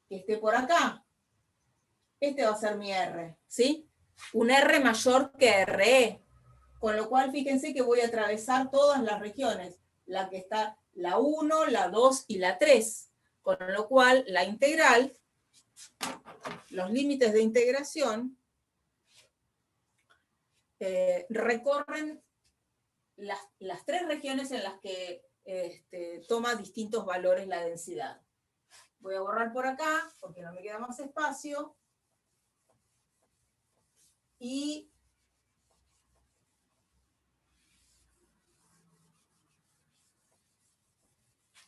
que esté por acá. Este va a ser mi R, ¿sí? Un R mayor que RE. Con lo cual, fíjense que voy a atravesar todas las regiones. La que está la 1, la 2 y la 3. Con lo cual, la integral, los límites de integración, recorren las tres regiones en las que toma distintos valores la densidad. Voy a borrar por acá, porque no me queda más espacio. Y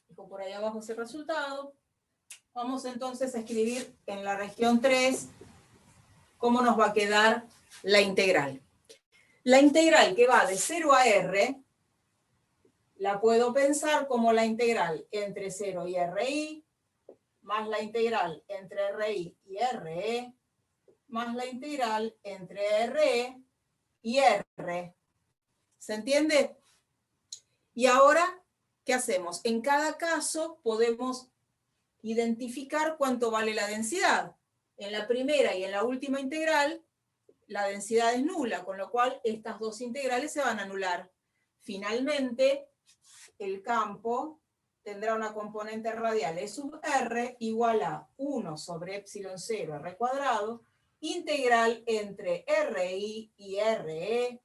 dejo por ahí abajo ese resultado. Vamos entonces a escribir en la región 3 cómo nos va a quedar la integral. La integral que va de 0 a R, la puedo pensar como la integral entre 0 y RI, más la integral entre RI y RE, más la integral entre RE y R. ¿Se entiende? Y ahora, ¿qué hacemos? En cada caso podemos identificar cuánto vale la densidad. En la primera y en la última integral, la densidad es nula, con lo cual estas dos integrales se van a anular. Finalmente, el campo tendrá una componente radial E sub R igual a 1 sobre epsilon 0 R cuadrado, integral entre RI y RE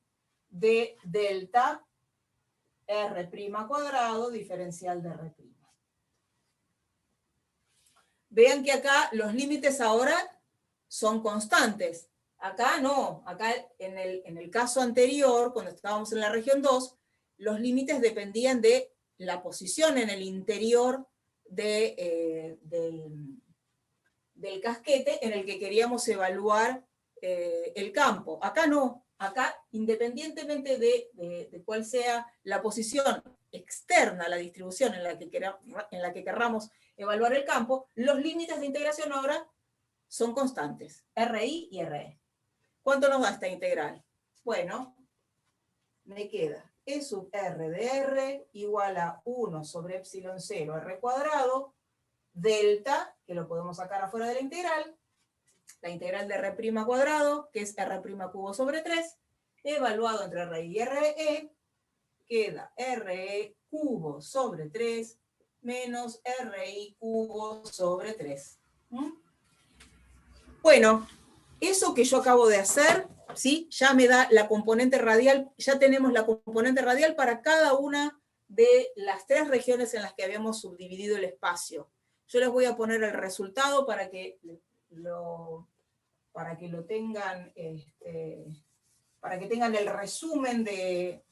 de delta R' cuadrado diferencial de R'. Vean que acá los límites ahora son constantes. Acá no, acá en el caso anterior, cuando estábamos en la región 2, los límites dependían de la posición en el interior del casquete en el que queríamos evaluar el campo. Acá no, acá independientemente de cuál sea la posición externa a la distribución en la que querramos evaluar el campo, los límites de integración ahora son constantes, RI y RE. ¿Cuánto nos da esta integral? Bueno, me queda E sub R de R igual a 1 sobre epsilon 0 R cuadrado, delta, que lo podemos sacar afuera de la integral de R' cuadrado, que es R' cubo sobre 3, evaluado entre RI y RE, queda RE cubo sobre 3 menos RI cubo sobre 3. Bueno, eso que yo acabo de hacer, ¿sí? Ya me da la componente radial, ya tenemos la componente radial para cada una de las 3 regiones en las que habíamos subdividido el espacio. Yo les voy a poner el resultado para que lo tengan, para que tengan el resumen de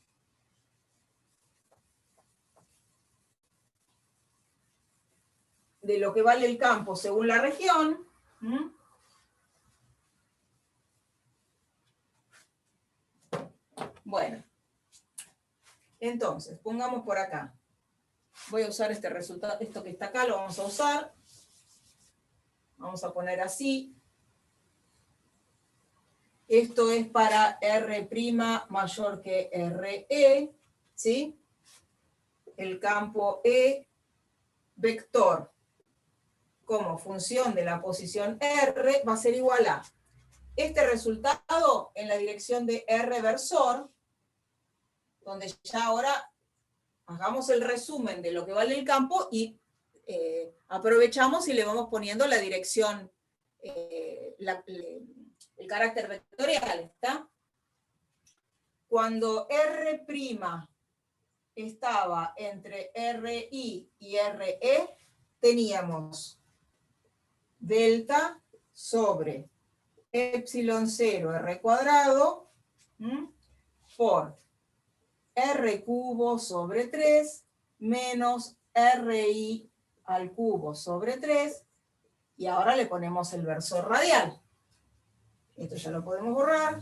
lo que vale el campo según la región. Bueno, entonces, pongamos por acá. Voy a usar este resultado, esto que está acá lo vamos a usar. Vamos a poner así. Esto es para R' mayor que RE, ¿sí? El campo E vector como función de la posición R va a ser igual a este resultado en la dirección de R versor, donde ya ahora hagamos el resumen de lo que vale el campo y aprovechamos y le vamos poniendo la dirección, el carácter vectorial, ¿está? Cuando R' estaba entre RI y RE, teníamos delta sobre epsilon 0 R cuadrado por R cubo sobre 3 menos RI al cubo sobre 3, y ahora le ponemos el versor radial. Esto ya lo podemos borrar.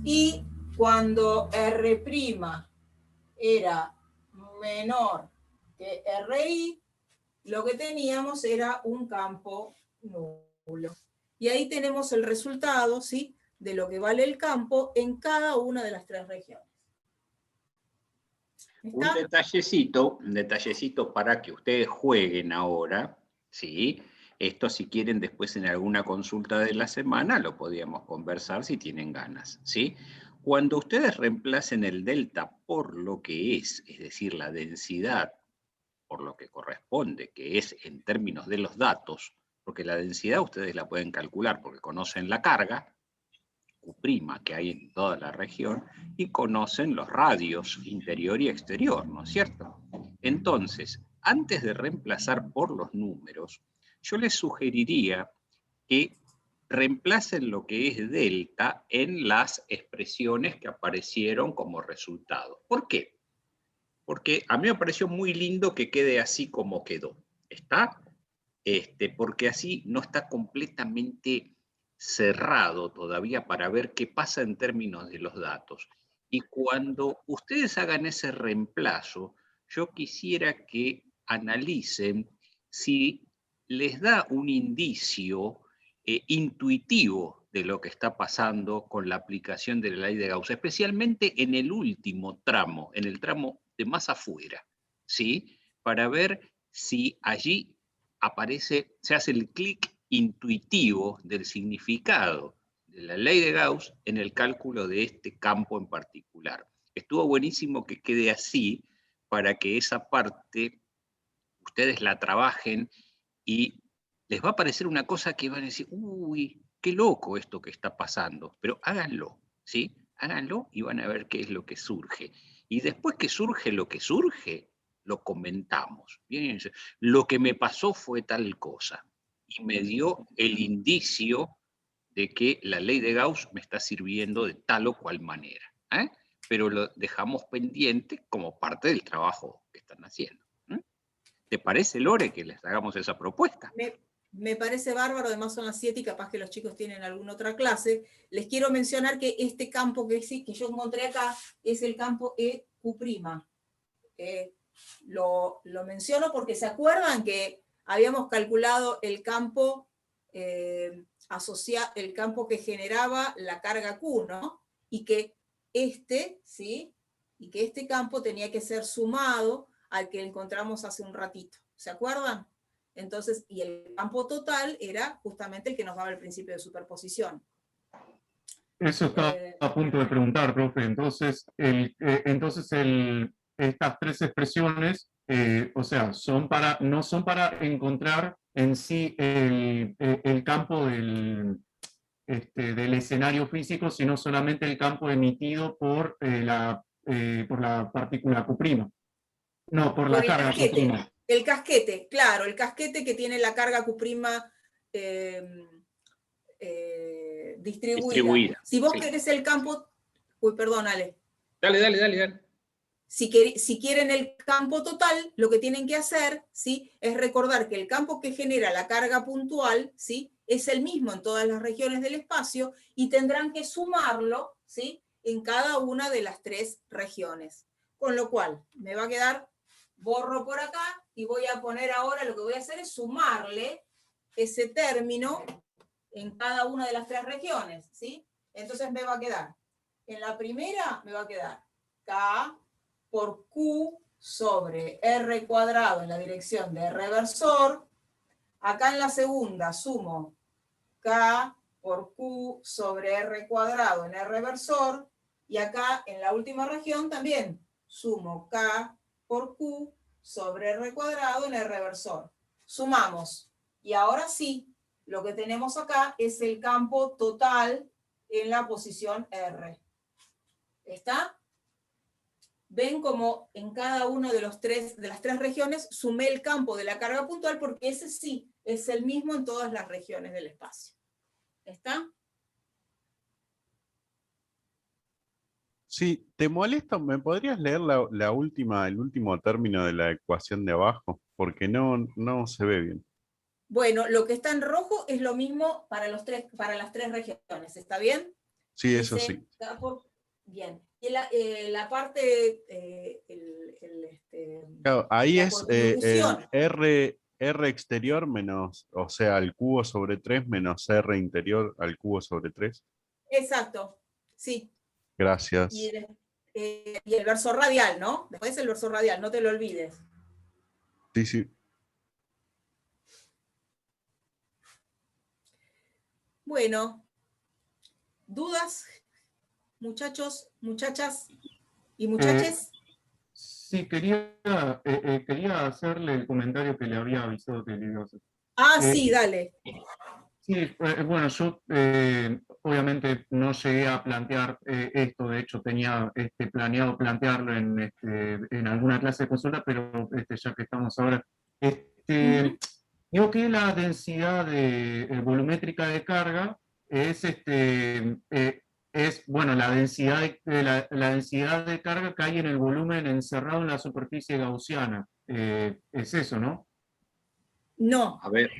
Y cuando R' era menor que RI, lo que teníamos era un campo nulo. Y ahí tenemos el resultado, ¿sí?, de lo que vale el campo en cada una de las 3 regiones. Un detallecito para que ustedes jueguen ahora, ¿sí? Esto, si quieren, después en alguna consulta de la semana lo podríamos conversar si tienen ganas, ¿sí? Cuando ustedes reemplacen el delta por lo que es decir, la densidad, por lo que corresponde, que es en términos de los datos, porque la densidad ustedes la pueden calcular porque conocen la carga, Q' que hay en toda la región, y conocen los radios interior y exterior, ¿no es cierto? Entonces, antes de reemplazar por los números, yo les sugeriría que reemplacen lo que es delta en las expresiones que aparecieron como resultado. ¿Por qué? Porque a mí me pareció muy lindo que quede así como quedó, ¿está? Porque así no está completamente cerrado todavía para ver qué pasa en términos de los datos. Y cuando ustedes hagan ese reemplazo, yo quisiera que analicen si les da un indicio intuitivo de lo que está pasando con la aplicación de la ley de Gauss, especialmente en el último tramo, en el tramo de más afuera, ¿sí? Para ver si allí aparece, se hace el clic intuitivo del significado de la ley de Gauss en el cálculo de este campo en particular. Estuvo buenísimo que quede así para que esa parte ustedes la trabajen y les va a parecer una cosa que van a decir, uy, qué loco esto que está pasando, pero háganlo, ¿sí? Háganlo y van a ver qué es lo que surge. Y después que surge lo que surge, lo comentamos. Bien, lo que me pasó fue tal cosa y me dio el indicio de que la ley de Gauss me está sirviendo de tal o cual manera, ¿eh? Pero lo dejamos pendiente como parte del trabajo que están haciendo. ¿Te parece, Lore, que les hagamos esa propuesta? Me parece bárbaro, además son las 7 y capaz que los chicos tienen alguna otra clase. Les quiero mencionar que este campo que yo encontré acá es el campo EQ'. Lo menciono porque se acuerdan que habíamos calculado el campo el campo que generaba la carga Q, ¿no? Y que ¿sí? Y que este campo tenía que ser sumado al que encontramos hace un ratito. ¿Se acuerdan? Entonces, y el campo total era justamente el que nos daba el principio de superposición. Eso está a punto de preguntar, profe. Entonces, estas 3 expresiones, o sea, no son para encontrar en sí el campo del escenario físico, sino solamente el campo emitido por la partícula Q'. No, por la carga Q'. El casquete, claro, el casquete que tiene la carga Q' distribuida. Si vos querés el campo... Uy, perdón, Ale. Dale. Si quieren el campo total, lo que tienen que hacer, ¿sí?, es recordar que el campo que genera la carga puntual, ¿sí?, es el mismo en todas las regiones del espacio y tendrán que sumarlo, ¿sí?, en cada una de las 3 regiones. Con lo cual, me va a quedar, borro por acá y voy a poner ahora, lo que voy a hacer es sumarle ese término en cada una de las 3 regiones, ¿sí? Entonces me va a quedar, en la primera me va a quedar K por Q sobre R cuadrado en la dirección de reversor. Acá en la segunda sumo K por Q sobre R cuadrado en R reversor. Y acá en la última región también sumo K por Q sobre R cuadrado en R reversor. Sumamos. Y ahora sí, lo que tenemos acá es el campo total en la posición R. ¿Está? Ven como en cada una de las 3 regiones sumé el campo de la carga puntual porque ese sí es el mismo en todas las regiones del espacio. ¿Está? Sí, ¿te molesta? ¿Me podrías leer el último término de la ecuación de abajo? Porque no se ve bien. Bueno, lo que está en rojo es lo mismo para las 3 regiones. ¿Está bien? Sí, eso sí. Bien. Y la parte... Claro, ahí la es contribución. R exterior menos, o sea, al cubo sobre 3 menos R interior al cubo sobre 3. Exacto, sí. Gracias. Y el verso radial, ¿no? Después el verso radial, no te lo olvides. Sí. Bueno, ¿dudas, muchachos, muchachas y muchaches? Sí, quería hacerle el comentario que le había avisado que le iba a hacer. Sí, dale. Sí, bueno, yo obviamente no llegué a plantear esto, de hecho tenía planeado plantearlo en alguna clase de consulta, pero ya que estamos ahora, digo que la densidad volumétrica de carga es bueno, la densidad de carga que hay en el volumen encerrado en la superficie gaussiana. Es eso, ¿no? No. A ver.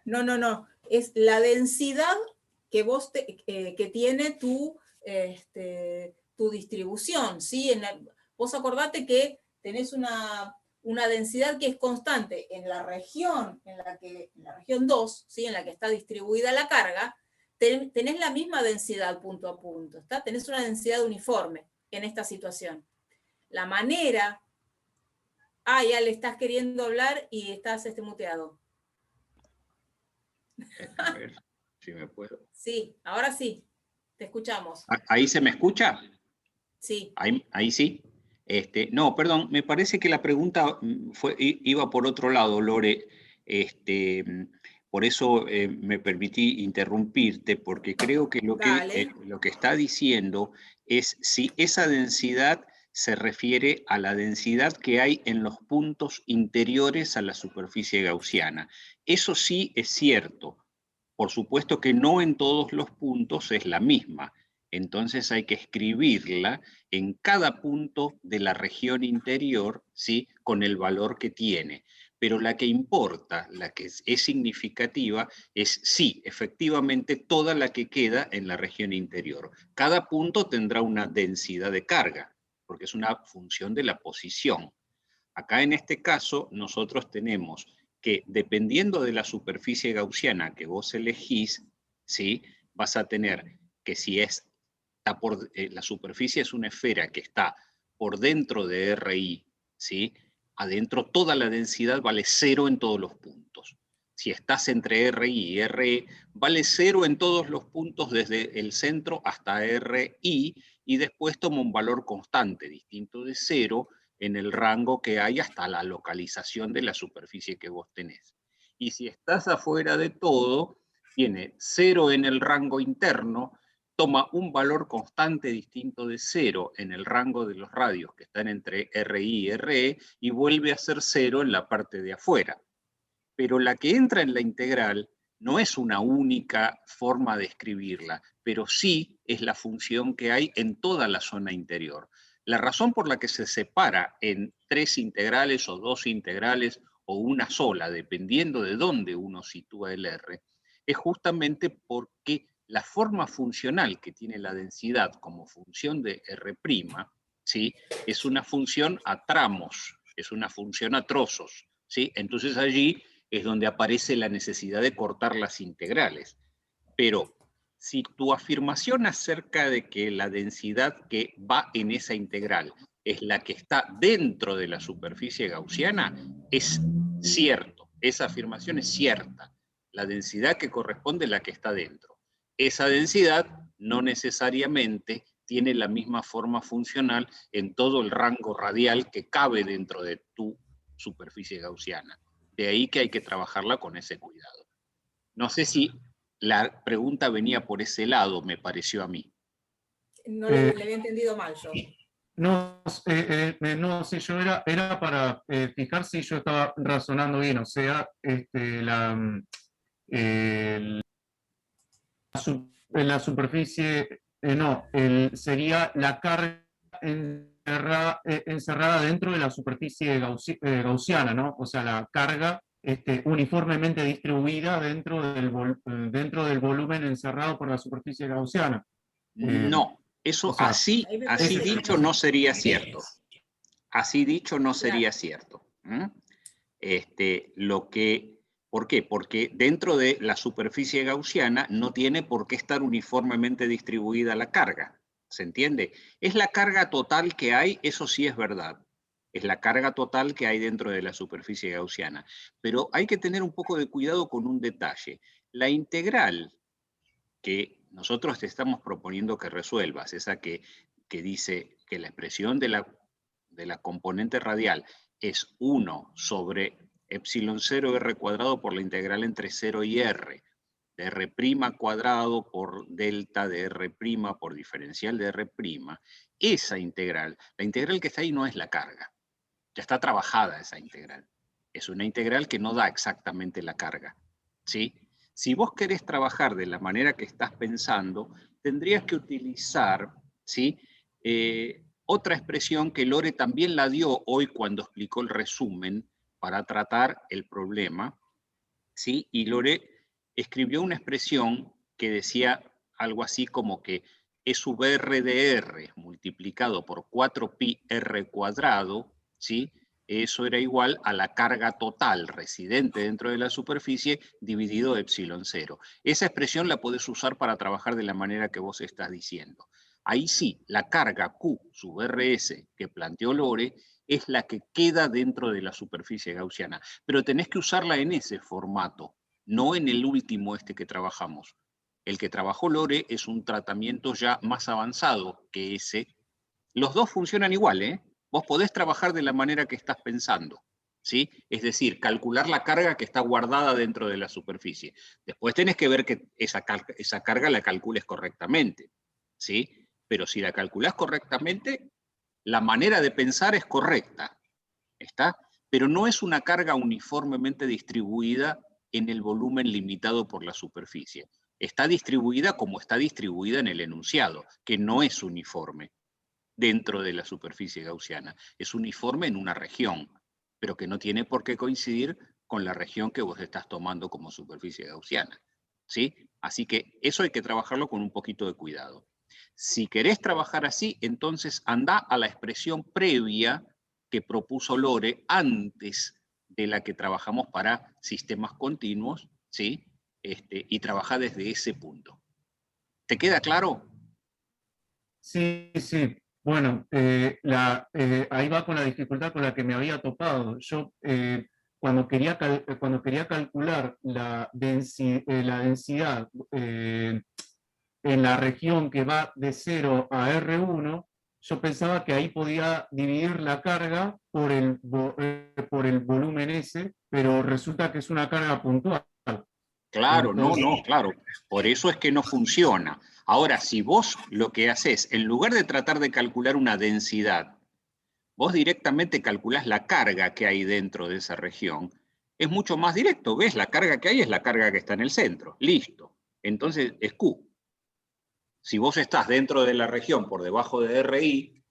No. Es la densidad que que tiene tu distribución, ¿sí? Vos acordate que tenés una densidad que es constante en la región, en la región 2, ¿sí?, en la que está distribuida la carga, tenés la misma densidad punto a punto, ¿está? Tenés una densidad uniforme en esta situación. La manera... ya le estás queriendo hablar y estás muteado. A ver si me puedo. Sí, ahora sí, te escuchamos. ¿Ahí se me escucha? Sí. Ahí sí. No, perdón, me parece que la pregunta iba por otro lado, Lore. Por eso me permití interrumpirte, porque creo que lo que está diciendo es si esa densidad se refiere a la densidad que hay en los puntos interiores a la superficie gaussiana. Eso sí es cierto. Por supuesto que no en todos los puntos es la misma. Entonces hay que escribirla en cada punto de la región interior, ¿sí?, con el valor que tiene. Pero la que importa, la que es significativa, es sí, efectivamente, toda la que queda en la región interior. Cada punto tendrá una densidad de carga, porque es una función de la posición. Acá en este caso nosotros tenemos que dependiendo de la superficie gaussiana que vos elegís, ¿sí?, vas a tener que si la superficie es una esfera que está por dentro de RI, ¿sí?, adentro toda la densidad vale 0 en todos los puntos. Si estás entre RI y RE, vale 0 en todos los puntos desde el centro hasta RI y después toma un valor constante, distinto de 0, en el rango que hay hasta la localización de la superficie que vos tenés. Y si estás afuera de todo, tiene 0 en el rango interno, toma un valor constante distinto de 0 en el rango de los radios que están entre RI y RE y vuelve a ser 0 en la parte de afuera. Pero la que entra en la integral no es una única forma de escribirla, pero sí es la función que hay en toda la zona interior. La razón por la que se separa en 3 integrales o 2 integrales o una sola, dependiendo de dónde uno sitúa el R, es justamente porque la forma funcional que tiene la densidad como función de R', ¿sí?, es una función a tramos, es una función a trozos, ¿sí? Entonces allí es donde aparece la necesidad de cortar las integrales. Pero si tu afirmación acerca de que la densidad que va en esa integral es la que está dentro de la superficie gaussiana, es cierto, esa afirmación es cierta. La densidad que corresponde es la que está dentro. Esa densidad no necesariamente tiene la misma forma funcional en todo el rango radial que cabe dentro de tu superficie gaussiana. De ahí que hay que trabajarla con ese cuidado. No sé si la pregunta venía por ese lado, me pareció a mí. No le había entendido mal yo. No, no sé, yo era para fijar si yo estaba razonando bien, o sea, la superficie, no, sería la carga encerrada dentro de la superficie gaussiana, ¿no? O sea, la carga uniformemente distribuida dentro del volumen encerrado por la superficie gaussiana. No, eso, o sea, así dicho no sería cierto. Así dicho no sería cierto. ¿Por qué? Porque dentro de la superficie gaussiana no tiene por qué estar uniformemente distribuida la carga. ¿Se entiende? Es la carga total que hay, eso sí es verdad. Es la carga total que hay dentro de la superficie gaussiana. Pero hay que tener un poco de cuidado con un detalle. La integral que nosotros te estamos proponiendo que resuelvas, esa que dice que la expresión de la componente radial es 1 sobre epsilon 0 r cuadrado por la integral entre 0 y r, de r' cuadrado por delta de r' por diferencial de r', esa integral, la integral que está ahí no es la carga, ya está trabajada esa integral. Es una integral que no da exactamente la carga, ¿sí? Si vos querés trabajar de la manera que estás pensando, tendrías que utilizar, ¿sí?, otra expresión que Lore también la dio hoy cuando explicó el resumen para tratar el problema, ¿sí? Y Lore escribió una expresión que decía algo así como que E sub R de R multiplicado por 4pi R cuadrado, ¿sí?, eso era igual a la carga total residente dentro de la superficie dividido epsilon 0. Esa expresión la podés usar para trabajar de la manera que vos estás diciendo. Ahí sí, la carga Q sub RS que planteó Lore es la que queda dentro de la superficie gaussiana, pero tenés que usarla en ese formato, no en el último que trabajamos. El que trabajó Lore es un tratamiento ya más avanzado que ese. Los dos funcionan igual, ¿eh? Vos podés trabajar de la manera que estás pensando, ¿sí? Es decir, calcular la carga que está guardada dentro de la superficie. Después tenés que ver que esa carga la calcules correctamente, ¿sí? Pero si la calculás correctamente, la manera de pensar es correcta, ¿está? Pero no es una carga uniformemente distribuida en el volumen limitado por la superficie. Está distribuida como está distribuida en el enunciado, que no es uniforme dentro de la superficie gaussiana. Es uniforme en una región, pero que no tiene por qué coincidir con la región que vos estás tomando como superficie gaussiana, ¿sí? Así que eso hay que trabajarlo con un poquito de cuidado. Si querés trabajar así, entonces anda a la expresión previa que propuso Lore antes de la que trabajamos para sistemas continuos, ¿sí? Y trabaja desde ese punto. ¿Te queda claro? Sí, sí. Bueno, ahí va con la dificultad con la que me había topado. Yo, cuando quería calcular la densidad en la región que va de 0 a R1, yo pensaba que ahí podía dividir la carga por el volumen S, pero resulta que es una carga puntual. Claro, no, claro. Por eso es que no funciona. Ahora, si vos lo que haces, en lugar de tratar de calcular una densidad, vos directamente calculás la carga que hay dentro de esa región, es mucho más directo. ¿Ves? La carga que hay es la carga que está en el centro. Listo. Entonces es Q. Si vos estás dentro de la región por debajo de RI,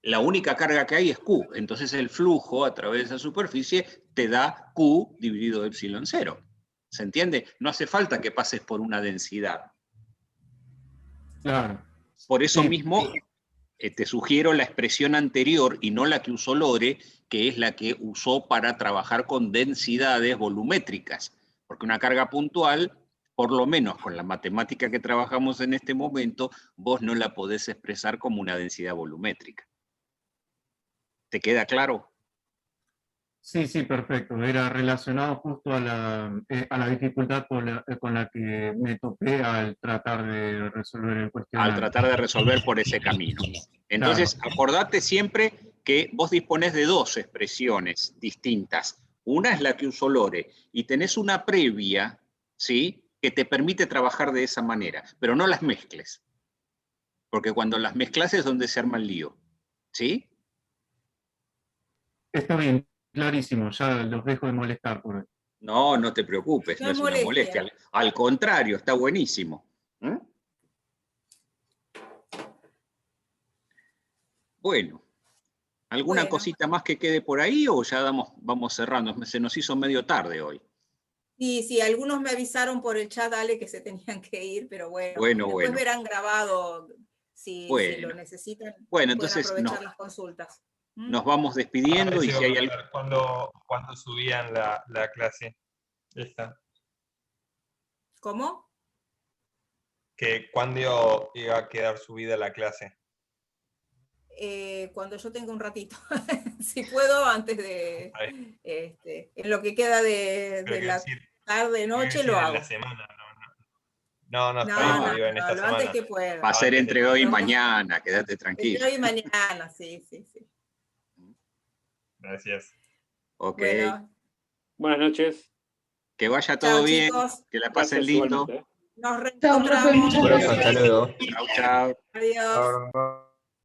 la única carga que hay es Q. Entonces el flujo a través de esa superficie te da Q dividido epsilon 0. ¿Se entiende? No hace falta que pases por una densidad. Claro. Por eso mismo te sugiero la expresión anterior y no la que usó Lore, que es la que usó para trabajar con densidades volumétricas. Porque una carga puntual, por lo menos con la matemática que trabajamos en este momento, vos no la podés expresar como una densidad volumétrica. ¿Te queda claro? Sí, sí, perfecto. Era relacionado justo a la dificultad con la que me topé al tratar de resolver el cuestionario. Al tratar de resolver por ese camino. Entonces, claro, acordate siempre que vos disponés de dos expresiones distintas. Una es la que usó Lore, y tenés una previa, ¿sí?, que te permite trabajar de esa manera, pero no las mezcles. Porque cuando las mezclas es donde se arma el lío. ¿Sí? Está bien. Clarísimo, ya los dejo de molestar por hoy. No, no te preocupes, no es una molestia. Al contrario, está buenísimo. ¿Mm? Bueno, ¿alguna cosita más que quede por ahí o ya vamos cerrando? Se nos hizo medio tarde hoy. Sí, algunos me avisaron por el chat, Ale, que se tenían que ir, pero bueno. Después verán grabado si lo necesitan. Bueno, entonces aprovechar las consultas. Nos vamos despidiendo y si hay algo... ¿Cuándo subían la clase esta? ¿Cómo? Que ¿cuándo iba a quedar subida la clase? Cuando yo tenga un ratito. Si puedo, antes de... en lo que queda de la tarde, noche, lo hago. En la semana, no, está bien, en esta semana. Antes que pueda. Va a ser entre hoy y mañana, quédate tranquilo. Entre hoy y mañana, sí. Gracias. Ok. Bueno. Buenas noches. Que vaya todo bien, chicos. Que la pasen lindo. Nos reencontramos. Hasta luego. Chao. Adiós.